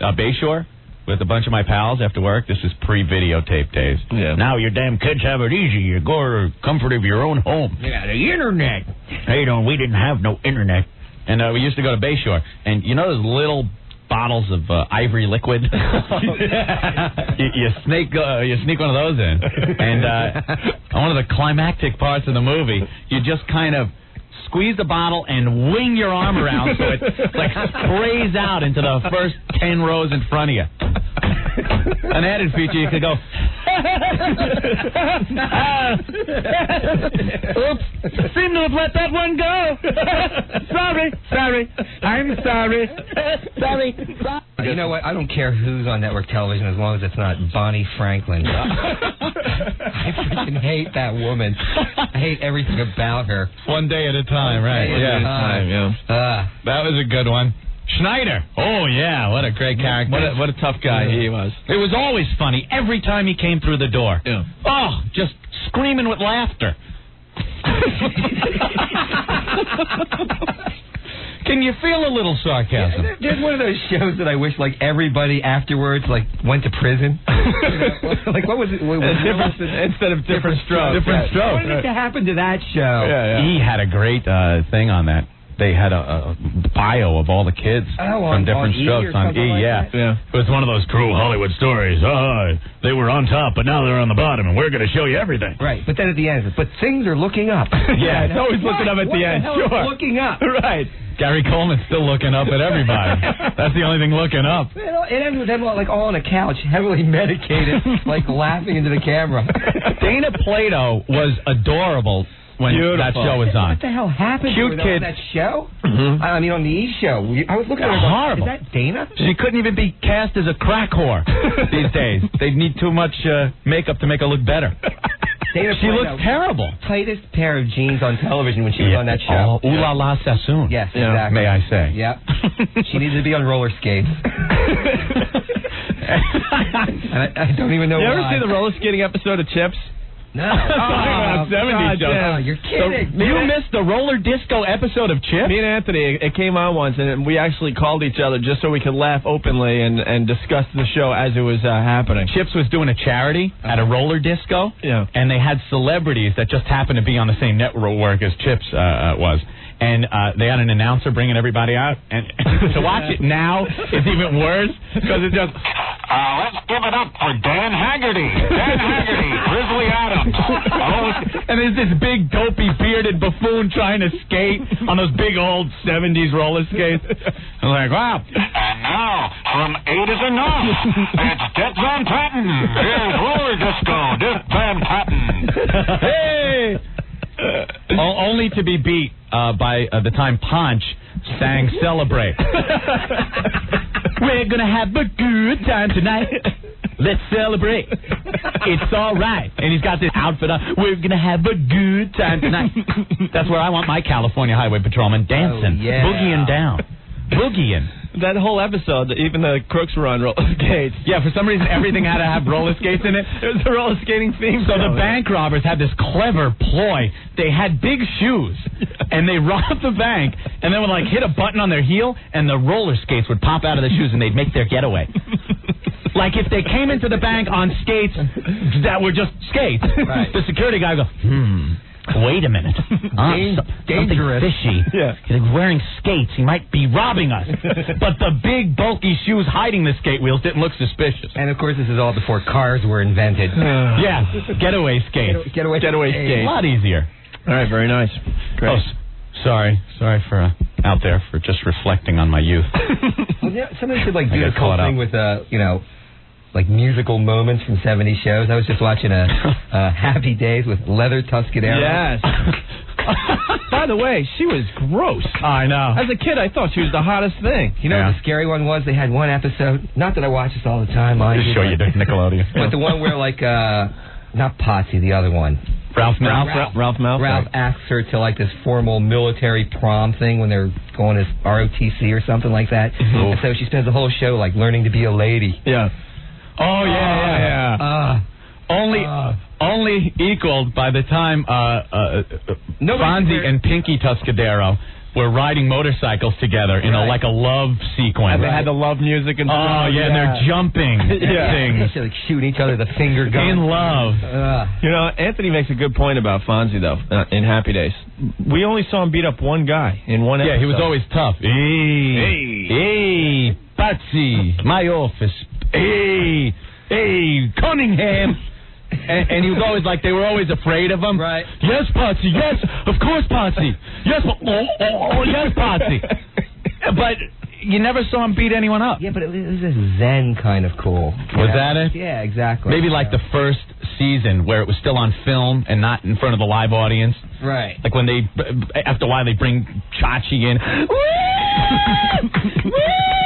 Bayshore with a bunch of my pals after work. This is pre-videotape days. Yeah. Now your damn kids have it easy. You go to the comfort of your own home. Yeah, the internet. Hey, we didn't have no internet. And we used to go to Bayshore. And you know those little bottles of ivory liquid? you sneak one of those in. And on one of the climactic parts of the movie, you just kind of squeeze the bottle and wing your arm around so it like sprays out into the first 10 rows in front of you. An added feature, you could go, oops, seem to have let that one go. Sorry, I'm sorry. You know what? I don't care who's on network television as long as it's not Bonnie Franklin. I freaking hate that woman. I hate everything about her. One day at a time, right? That was a good one. Schneider. Oh, yeah. What a great character. What a tough guy he was. It was always funny every time he came through the door. Yeah. Oh, just screaming with laughter. Can you feel a little sarcasm? Yeah, there's one of those shows that I wish, like, everybody afterwards, like, went to prison. Like, what was it? Instead of different strokes. Different strokes. What did happen to that show? E had a great thing on that. They had a bio of all the kids from different strokes on E. Yeah. It was one of those cool Hollywood stories. They were on top, but now they're on the bottom, and we're going to show you everything. Right, but then at the end, but things are looking up. Yeah, it's always looking up at the end. What the hell is looking up? Right. Gary Coleman's still looking up at everybody. That's the only thing looking up. It ended with them like all on a couch, heavily medicated, like laughing into the camera. Dana Plato was adorable when that show was on. What the hell happened Cute to her kid. on that show? Mm-hmm. I mean, on the E! show. I was looking at her going, horrible. is that Dana? She couldn't even be cast as a crack whore these days. They'd need too much makeup to make her look better. Dana She looks terrible. Tightest pair of jeans on television when she was on that show. Oh, ooh la la Sassoon. Yes, exactly. May I say. Yep. She needed to be on roller skates. I don't even know You why. ever see the roller skating episode of Chips? No. Talking about 70s shows. Oh, you're kidding. You missed the roller disco episode of Chips? Me and Anthony, it came on once, and we actually called each other just so we could laugh openly and discuss the show as it was happening. Chips was doing a charity at a roller disco, and they had celebrities that just happened to be on the same network as Chips was. And they had an announcer bringing everybody out. And to watch it now is even worse because it's just... let's give it up for Dan Haggerty. Dan Haggerty, Grizzly Adams. And there's this big, dopey, bearded buffoon trying to skate on those big old 70s roller skates. I'm like, wow. And now, from 8 is enough. It's Dick Van Patten. Here's roller disco, Dick Van Patten. Hey! Only to be beat by the time Ponch sang Celebrate. We're going to have a good time tonight. Let's celebrate. It's all right. And he's got this outfit on. We're going to have a good time tonight. That's where I want my California Highway Patrolman dancing, boogieing down. Boogieing. That whole episode, even the crooks were on roller skates. Yeah, for some reason, everything had to have roller skates in it. It was a roller skating theme. So the bank robbers had this clever ploy. They had big shoes, and they robbed the bank, and then would, like, hit a button on their heel, and the roller skates would pop out of the shoes, and they'd make their getaway. Like, if they came into the bank on skates that were just skates, the security guy would go, wait a minute. Something fishy. Yeah. He's like wearing skates. He might be robbing us. But the big, bulky shoes hiding the skate wheels didn't look suspicious. And, of course, this is all before cars were invented. Yeah, getaway skates. Getaway A skates. lot easier. All right, very nice. Great. Oh, sorry for out there for just reflecting on my youth. Well, yeah, somebody should, like, do got this whole caught up. thing with, like musical moments from 70 shows. I was just watching Happy Days with Leather Tuscadero. Yes. By the way, she was gross. I know. As a kid, I thought she was the hottest thing. You know what the scary one was? They had one episode, not that I watch this all the time, mind Just you, show you the Nickelodeon. but the one where, like, not Potsy, the other one. Ralph Malfoy. Ralph asks her to, like, this formal military prom thing when they're going to ROTC or something like that. And so she spends the whole show, like, learning to be a lady. Yeah. Oh, yeah. Only equaled by the time Fonzie and Pinky Tuscadero were riding motorcycles together in a love sequence. And they had the love music and stuff. Oh, yeah, and they're jumping things. They're, like, shooting each other with a finger gun. In love. You know, Anthony makes a good point about Fonzie, though, in Happy Days. We only saw him beat up one guy in one episode. Yeah, he was always tough. Hey, Patsy, my office. Hey, Cunningham. And he was always like, they were always afraid of him. Right. Yes, Patsy, yes, of course, Patsy. Yes, yes, Patsy. But you never saw him beat anyone up. Yeah, but it was a zen kind of cool. Was that it? Yeah, exactly. Maybe like the first season where it was still on film and not in front of the live audience. Right. Like when they, after a while, they bring Chachi in.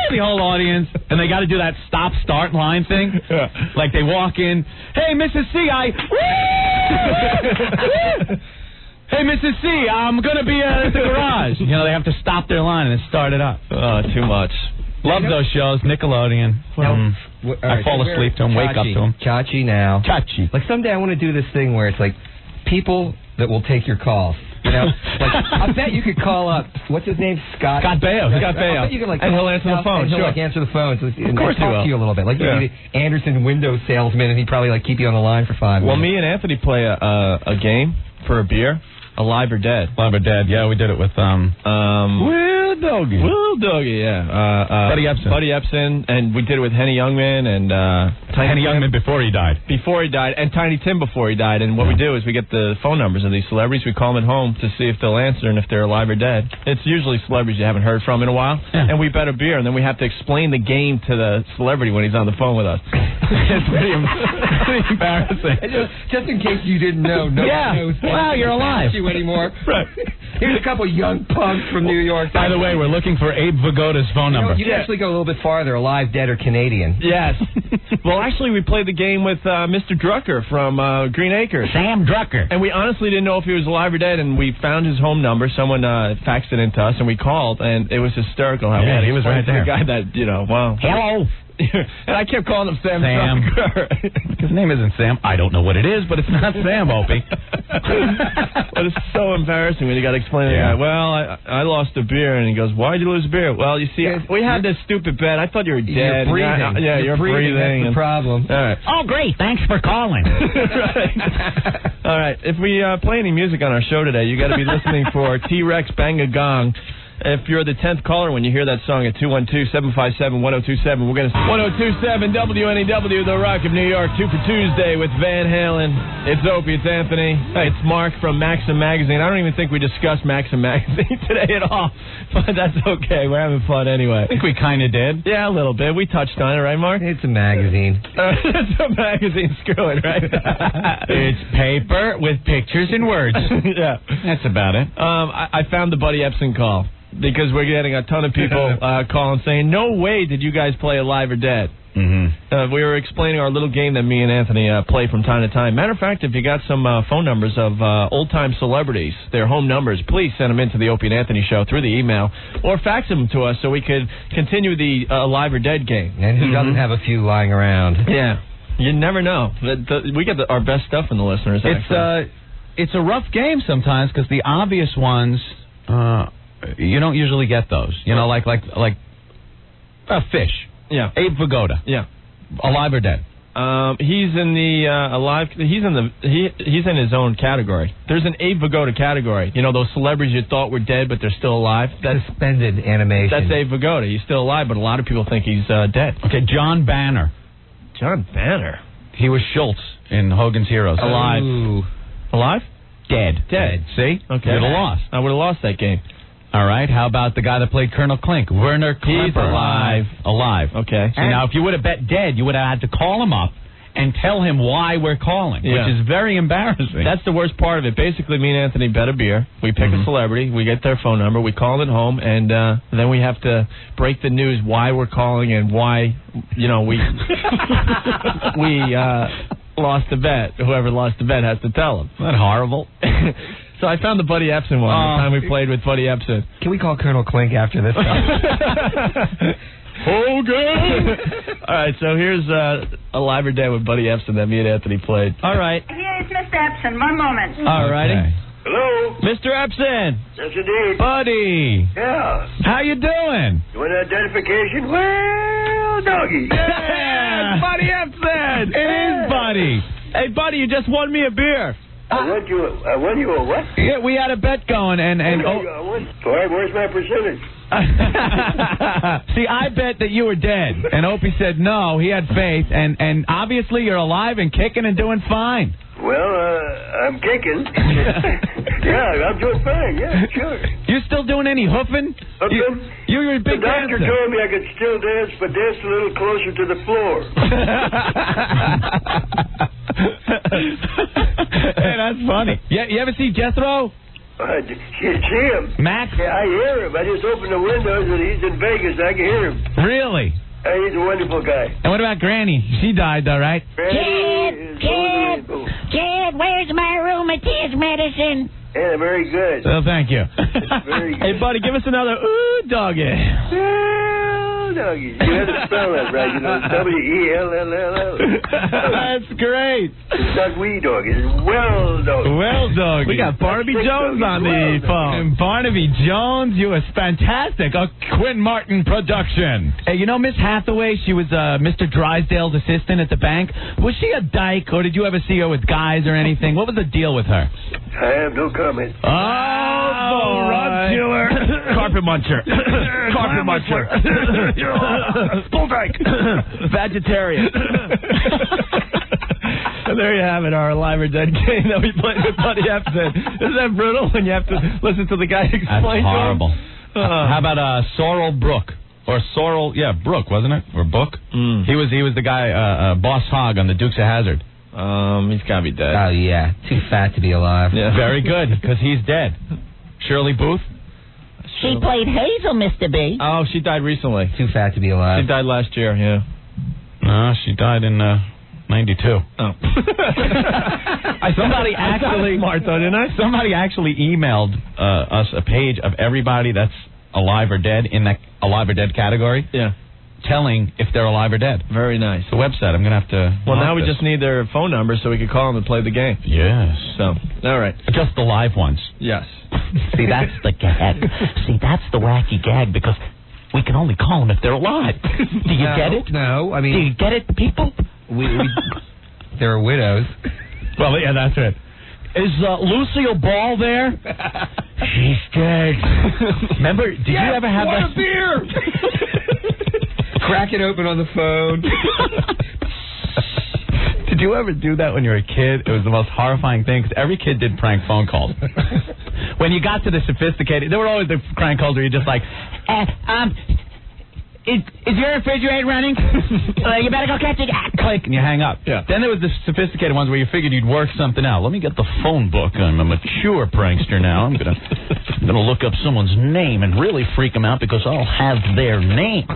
The whole audience, and they got to do that stop-start line thing. Yeah. Like they walk in, hey, Mrs. C, hey, Mrs. C, I'm going to be at the garage. You know, they have to stop their line and then start it up. Oh, too much. Love those shows, Nickelodeon. I fall asleep to them, wake up to them. Chachi now. Chachi. Like someday I want to do this thing where it's like people that will take your calls. You know, like, I bet you could call up. What's his name? Scott Baio. Scott Baio. I bet you could, like, and he'll answer the phone. And he'll sure. like answer the phone. So, of course he will. Talk to you a little bit. Like you'd be the Anderson window salesman, and he'd probably like keep you on the line for 5 minutes. Well, me and Anthony play a game for a beer. Alive or Dead. Alive or Dead. Yeah, we did it with Will Doggy. Will Doggy, yeah. Buddy Ebsen. Buddy Ebsen, and we did it with Henny Youngman and Henny Youngman before he died. Before he died, and Tiny Tim before he died. And what we do is we get the phone numbers of these celebrities. We call them at home to see if they'll answer and if they're alive or dead. It's usually celebrities you haven't heard from in a while. Yeah. And we bet a beer, and then we have to explain the game to the celebrity when he's on the phone with us. It's pretty embarrassing. Just in case you didn't know. Knows wow, you're alive. You anymore. Right. Here's a couple young punks from New York. By the way, we're looking for Abe Vigoda's phone number. You can actually go a little bit farther, alive, dead, or Canadian. Yes. Well, actually, we played the game with Mr. Drucker from Green Acres. Sam Drucker. And we honestly didn't know if he was alive or dead, and we found his home number. Someone faxed it into us, and we called, and it was hysterical how he was right there. The guy that, wow. Hello. And I kept calling him Sam. His name isn't Sam. I don't know what it is, but it's not Sam, Opie. But it's so embarrassing when you got to explain to the guy, well, I lost a beer, and he goes, why'd you lose a beer? Well, you see, we had this stupid bet. I thought you were dead. You're breathing. You're breathing. That's the problem. All right. Oh, great. Thanks for calling. Right. All right. If we play any music on our show today, you got to be listening for T-Rex Bang a Gong. If you're the 10th caller when you hear that song at 212-757-1027, we're going to 1027 WNEW, The Rock of New York, 2 for Tuesday with Van Halen. It's Opie, it's Anthony. Hey, it's Mark from Maxim Magazine. I don't even think we discussed Maxim Magazine today at all, but that's okay. We're having fun anyway. I think we kind of did. Yeah, a little bit. We touched on it, right, Mark? It's a magazine. It's a magazine. Screw it, right? It's paper with pictures and words. Yeah. That's about it. I found the Buddy Ebsen call. Because we're getting a ton of people calling saying, no way did you guys play Alive or Dead. Mm-hmm. We were explaining our little game that me and Anthony play from time to time. Matter of fact, if you got some phone numbers of old-time celebrities, their home numbers, please send them into the Opie and Anthony Show through the email or fax them to us so we could continue the Alive or Dead game. And who doesn't have a few lying around? Yeah. You never know. We get our best stuff from the listeners. It's a rough game sometimes because the obvious ones... you don't usually get those. You know, like fish. Yeah. Abe Vigoda. Yeah. Alive or dead? He's in the alive. He's in his own category. There's an Abe Vigoda category. You know, those celebrities you thought were dead but they're still alive. That's suspended animation. That's Abe Vigoda. He's still alive, but a lot of people think he's dead. Okay, John Banner. John Banner. He was Schultz in Hogan's Heroes. Alive. Ooh. Alive? Dead. See? Okay. You'd have lost. I would have lost that game. All right. How about the guy that played Colonel Klink? Werner Klemperer. He's alive. Alive. Okay. So now, if you would have bet dead, you would have had to call him up and tell him why we're calling, which is very embarrassing. That's the worst part of it. Basically, me and Anthony bet a beer. We pick a celebrity. We get their phone number. We call it home, and then we have to break the news why we're calling and why, we lost the bet. Whoever lost the bet has to tell them. Isn't that horrible? So I found the Buddy Ebsen one the time we played with Buddy Ebsen. Can we call Colonel Klink after this? Hogan! All right, so here's Alive or Dead with Buddy Ebsen that me and Anthony played. All right. Here's Mr. Ebsen. One moment. All righty. Okay. Hello? Mr. Ebsen. Yes, indeed. Buddy. Yeah. How you doing? You want identification? Well, doggy. Yeah, Buddy Ebsen. It is Buddy. Hey, Buddy, you just won me a beer. I won you a what? Yeah, we had a bet going, and All right, where's my percentage? see, I bet that you were dead, and Opie said no. He had faith, and obviously you're alive and kicking and doing fine. Well, I'm kicking. Yeah, I'm doing fine. Yeah, sure. You still doing any hoofing? Hoofing? You're a big The doctor dancer. told me I could still dance, but dance a little closer to the floor. Hey, that's funny. Yeah, you ever see Jethro? You see him? Max? Yeah, I hear him. I just opened the windows and he's in Vegas. I can hear him. Really? He's a wonderful guy. And what about Granny? She died, though, right? Kid, where's my rheumatism medicine? Yeah, very good. Oh, thank you. Very good. Hey, buddy, give us another ooh doggy. well doggy. You had to spell that right. You know, W-E-L-L-L-L. That's great. It's not wee doggy. It's well doggy. Well doggy. We got Barnaby Jones on the phone. Barnaby Jones, you was fantastic. A Quinn Martin production. Hey, you know Miss Hathaway? She was Mr. Drysdale's assistant at the bank. Was she a dyke, or did you ever see her with guys or anything? What was the deal with her? I have no comment. Oh, rug killer. Carpet muncher. Carpet muncher. Bull dyke. Vegetarian. And there you have it, our live or dead game that we played with Buddy Ebsen. Isn't that brutal when you have to listen to the guy explain That's horrible. to him? How about Sorrel Brook? Or Sorrel, Brook, wasn't it? Or Book? He was the guy, Boss Hogg on the Dukes of Hazzard. He's got to be dead. Oh, yeah. Too fat to be alive. Yeah. Very good, because he's dead. Shirley Booth? She played Hazel, Mr. B. Oh, she died recently. Too fat to be alive. She died last year, yeah. No, she died in 92. Oh. Somebody actually, smart though, didn't I? Somebody actually emailed us a page of everybody that's alive or dead in that alive or dead category. Yeah. Telling if they're alive or dead. Very nice. The website. I'm going to have to... Well, now we just need their phone numbers so we can call them and play the game. Yes. So, all right. Just the live ones. Yes. See, that's the gag. See, that's the wacky gag, because we can only call them if they're alive. Do you get it? No, I mean... Do you get it, people? They're widows. Well, yeah, that's it. Is Lucille Ball there? She's dead. Remember, did you ever have that... a beer! Crack it open on the phone. Did you ever do that when you were a kid? It was the most horrifying thing, because every kid did prank phone calls. When you got to the sophisticated... There were always the prank calls where you're just like... Is your refrigerator running? You better go catch it. Click, and you hang up. Yeah. Then there was the sophisticated ones where you figured you'd work something out. Let me get the phone book. I'm a mature prankster now. I'm gonna look up someone's name and really freak them out, because I'll have their name.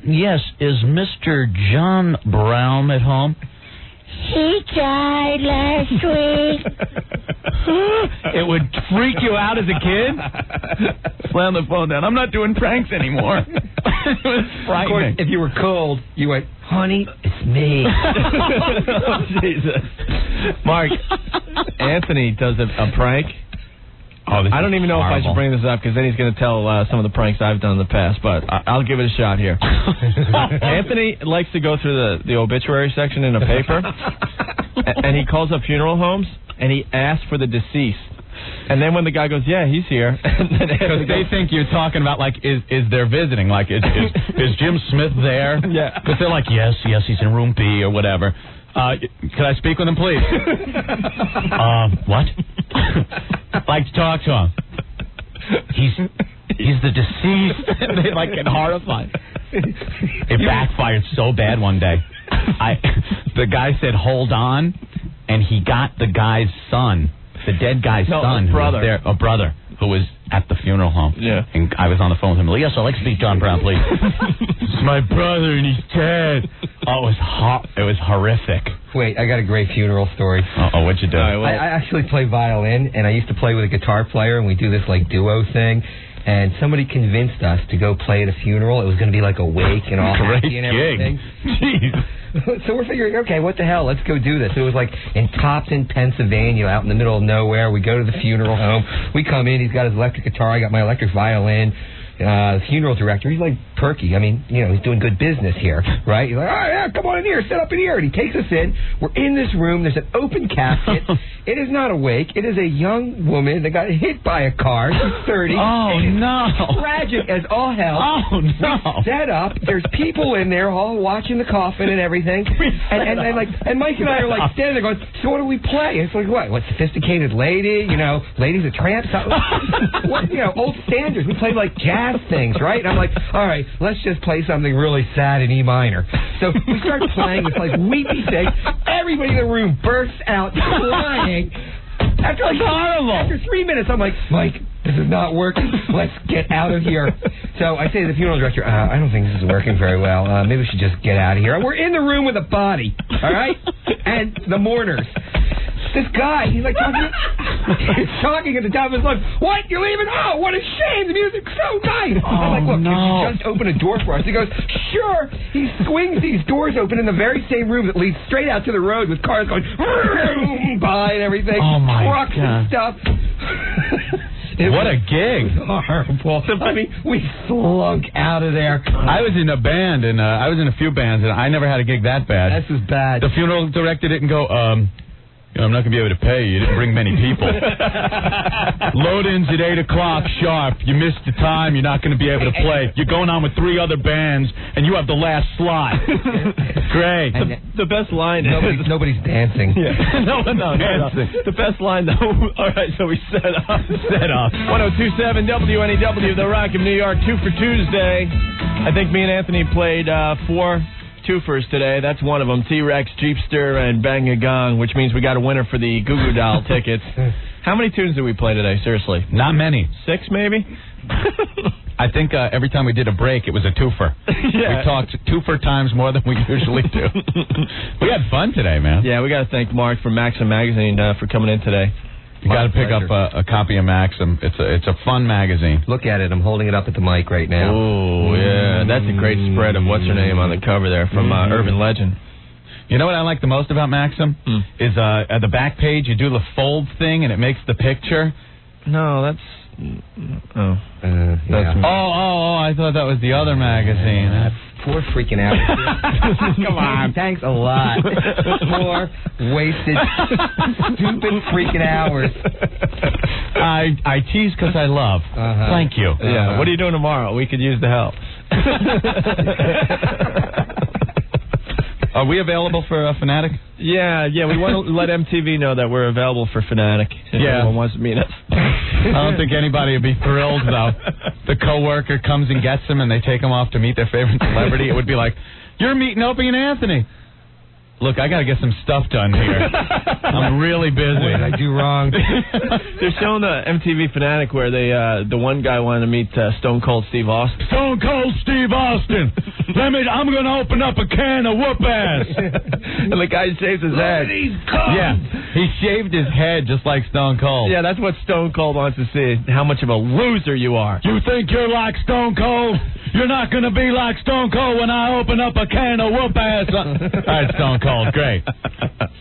Yes, is Mr. John Brown at home? He died last week. It would freak you out as a kid? Slam the phone down. I'm not doing pranks anymore. It was frightening. Of course, if you were cold, you went, honey, it's me. Oh, Jesus. Mark, Anthony does a prank. Oh, I don't even know if I should bring this up, because then he's going to tell some of the pranks I've done in the past, but I'll give it a shot here. Anthony likes to go through the obituary section in a paper, and he calls up funeral homes, and he asks for the deceased. And then when the guy goes, yeah, he's here. Because they think you're talking about, like, is they're visiting? Like, is Jim Smith there? Yeah. Because they're like, yes, he's in room B or whatever. Could I speak with him, please? What? I'd like to talk to him. He's the deceased. They like get horrified. It backfired so bad one day. The guy said, hold on, and he got the guy's son, the dead guy's son, who was there, a brother, who was at the funeral home. Yeah. And I was on the phone with him. Yes, I'd like to speak to John Brown, please. It's my brother, and he's dead. Oh, it was horrific. Wait, I got a great funeral story. Uh-oh, what'd you do? I actually play violin, and I used to play with a guitar player, and we do this, like, duo thing. And somebody convinced us to go play at a funeral. It was going to be like a wake and all happy and everything. Jeez. So we're figuring, okay, what the hell? Let's go do this. It was like in Topton, Pennsylvania, out in the middle of nowhere. We go to the funeral home. We come in. He's got his electric guitar. I got my electric violin. The funeral director, he's like perky. I mean, you know, he's doing good business here, right? He's like, oh, yeah, come on in here, sit up in here. And he takes us in. We're in this room. There's an open casket. It is not a wake. It is a young woman that got hit by a car. She's 30. Oh, no. Tragic as all hell. Oh, no. Set up. There's people in there all watching the coffin and everything. And Mike and I are like standing there going, so what do we play? It's like, what sophisticated lady? You know, Ladies of Tramp? What, you know, old standards. We play like jazz things, right? And I'm like, all right, let's just play something really sad in E minor. So we start playing this like weepy thing. Everybody in the room bursts out crying. After like horrible. After 3 minutes, I'm like, Mike, this is not working. Let's get out of here. So I say to the funeral director, I don't think this is working very well. Maybe we should just get out of here. We're in the room with a body, all right? And the mourners. this guy, he's like he's talking at the top of his lungs. What? You're leaving? Oh, what a shame. The music's so nice. I'm like, look, could you just open a door for us? He goes, sure. He swings these doors open in the very same room that leads straight out to the road with cars going by and everything. Oh, my trucks God. and stuff. What a gig. Horrible. I mean, we slunk out of there. I was in a band, and I was in a few bands, and I never had a gig that bad. This is bad. The funeral director didn't go, I'm not going to be able to pay you. You didn't bring many people. Load-ins at 8 o'clock sharp. You missed the time. You're not going to be able to play. You're going on with 3 other bands, and you have the last slot. Great. The best line is... Nobody's dancing. Yeah. No, dancing. The best line, though... All right, so we set up. 1027 WNEW, The Rock of New York, 2 for Tuesday. I think me and Anthony played 4... twofers today. That's one of them. T-Rex, Jeepster, and Bang a Gong, which means we got a winner for the Goo Goo Doll tickets. How many tunes did we play today, seriously? Not many. 6, maybe? I think every time we did a break, it was a twofer. Yeah. We talked twofer times more than we usually do. We had fun today, man. Yeah, we got to thank Mark from Maxim Magazine for coming in today. You got to pick up a copy of Maxim. It's a fun magazine. Look at it. I'm holding it up at the mic right now. Oh, yeah. That's a great spread of what's her name on the cover there from Urban Legend. You know what I like the most about Maxim? Is at the back page, you do the fold thing, and it makes the picture. No, that's... Oh, I thought that was the other magazine. 4 freaking hours. Come on. Thanks a lot. 4 wasted, stupid freaking hours. I tease because I love. Thank you. Yeah. What are you doing tomorrow? We could use the help. Are we available for Fanatic? Yeah. We want to let MTV know that we're available for Fanatic. If anyone wants to meet us. I don't think anybody would be thrilled, though. The coworker comes and gets them, and they take them off to meet their favorite celebrity. It would be like, you're meeting Opie and Anthony. Look, I got to get some stuff done here. I'm really busy. What did I do wrong? They're showing the MTV Fanatic where the one guy wanted to meet Stone Cold Steve Austin. Stone Cold Steve Austin. I'm going to open up a can of whoop ass. And the guy shaved his head. Yeah, he shaved his head just like Stone Cold. Yeah, that's what Stone Cold wants to see, how much of a loser you are. You think you're like Stone Cold? You're not going to be like Stone Cold when I open up a can of whoop ass. All right, Stone Cold, great.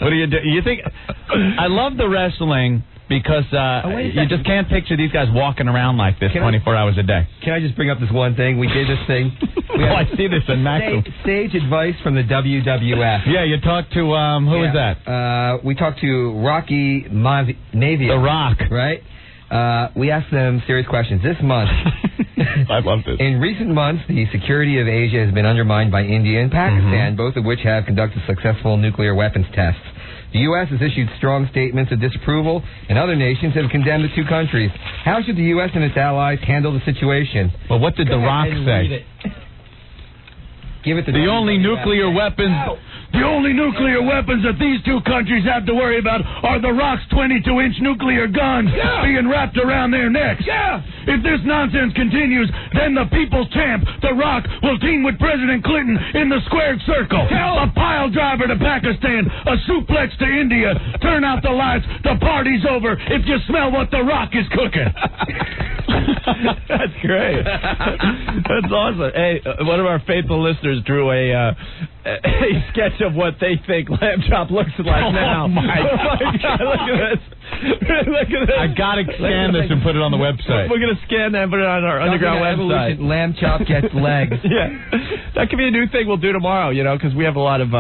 What do you do? You think... I love the wrestling because you just can't picture these guys walking around like this 24 hours a day. Can I just bring up this one thing? We did this thing. I see this in Maxim. Stage advice from the WWF. Yeah, you talked to, who was that? We talked to Rocky Navia. The Rock. Right? We asked them serious questions. This month... I love this. In recent months, the security of Asia has been undermined by India and Pakistan, both of which have conducted successful nuclear weapons tests. The U.S. has issued strong statements of disapproval, and other nations have condemned the 2 countries. How should the U.S. and its allies handle the situation? Well, what did The Rock say? Give it to the only nuclear weapons... The only nuclear weapons that these 2 countries have to worry about are The Rock's 22-inch nuclear guns being wrapped around their necks. Yeah. If this nonsense continues, then the people's champ, The Rock, will team with President Clinton in the squared circle. A pile driver to Pakistan, a suplex to India. Turn out the lights. The party's over if you smell what The Rock is cooking. That's great. That's awesome. Hey, one of our faithful listeners drew a sketch of what they think Lamb Chop looks like now. Oh, my God, look at this. Look at this. I got to scan this and put it on the website. We're going to scan that and put it on our underground website. Lamb Chop gets legs. Yeah. That could be a new thing we'll do tomorrow, because we have a lot of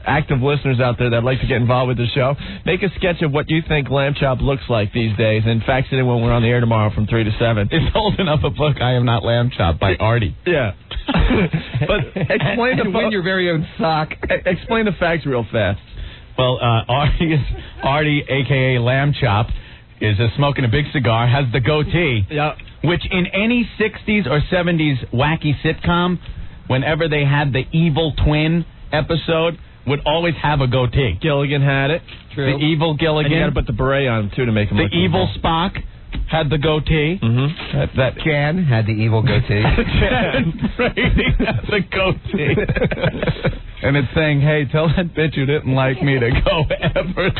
active listeners out there that like to get involved with the show. Make a sketch of what you think Lamb Chop looks like these days and fax it in when we're on the air tomorrow from 3 to 7. It's holding up a book, I Am Not Lamb Chop, by Artie. Yeah. But explain to win your very own sock. Explain the facts real fast. Well, Artie, a.k.a. Lamb Chop, is smoking a big cigar, has the goatee, which in any 60s or 70s wacky sitcom, whenever they had the evil twin episode, would always have a goatee. Gilligan had it. True. The evil Gilligan. And you got to put the beret on, too, to make him look evil Spock had the goatee. That Jan had the evil goatee. Jan Brady had the goatee. And it's saying, hey, tell that bitch who didn't like me to go ever.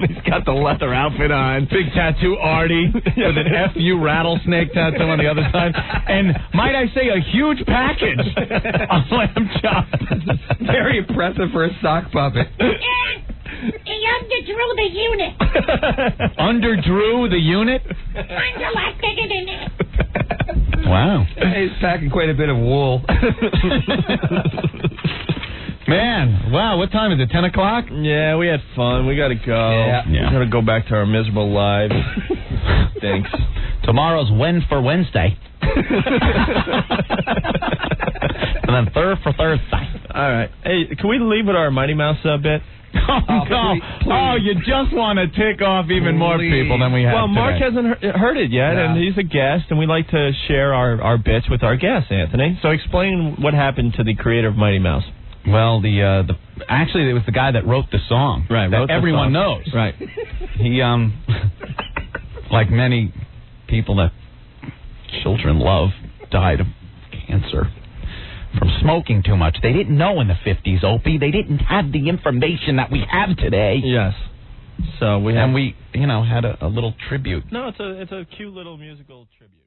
He's got the leather outfit on. Big tattoo Artie with an F-U rattlesnake tattoo on the other side. And might I say, a huge package of lamb chops. Very impressive for a sock puppet. He underdrew the unit. Underdrew the unit? Mine's a lot bigger than it. Wow. He's packing quite a bit of wool. Man, wow, what time is it, 10 o'clock? Yeah, we had fun. We got to go. Yeah. We got to go back to our miserable lives. Thanks. Tomorrow's Wednesday. And then third for Thursday. All right. Hey, can we leave with our Mighty Mouse bit? Please. Oh, you just want to tick off even more people than we have. Well, Mark today. hasn't heard it yet, and he's a guest, and we like to share our bits with our guests, Anthony. So explain what happened to the creator of Mighty Mouse. Well, actually, it was the guy that wrote the song. Right, that everyone knows. Right. He, like many people that children love, died of cancer from smoking too much. They didn't know in the 50s, Opie. They didn't have the information that we have today. Yes. So we had a little tribute. No, it's a cute little musical tribute.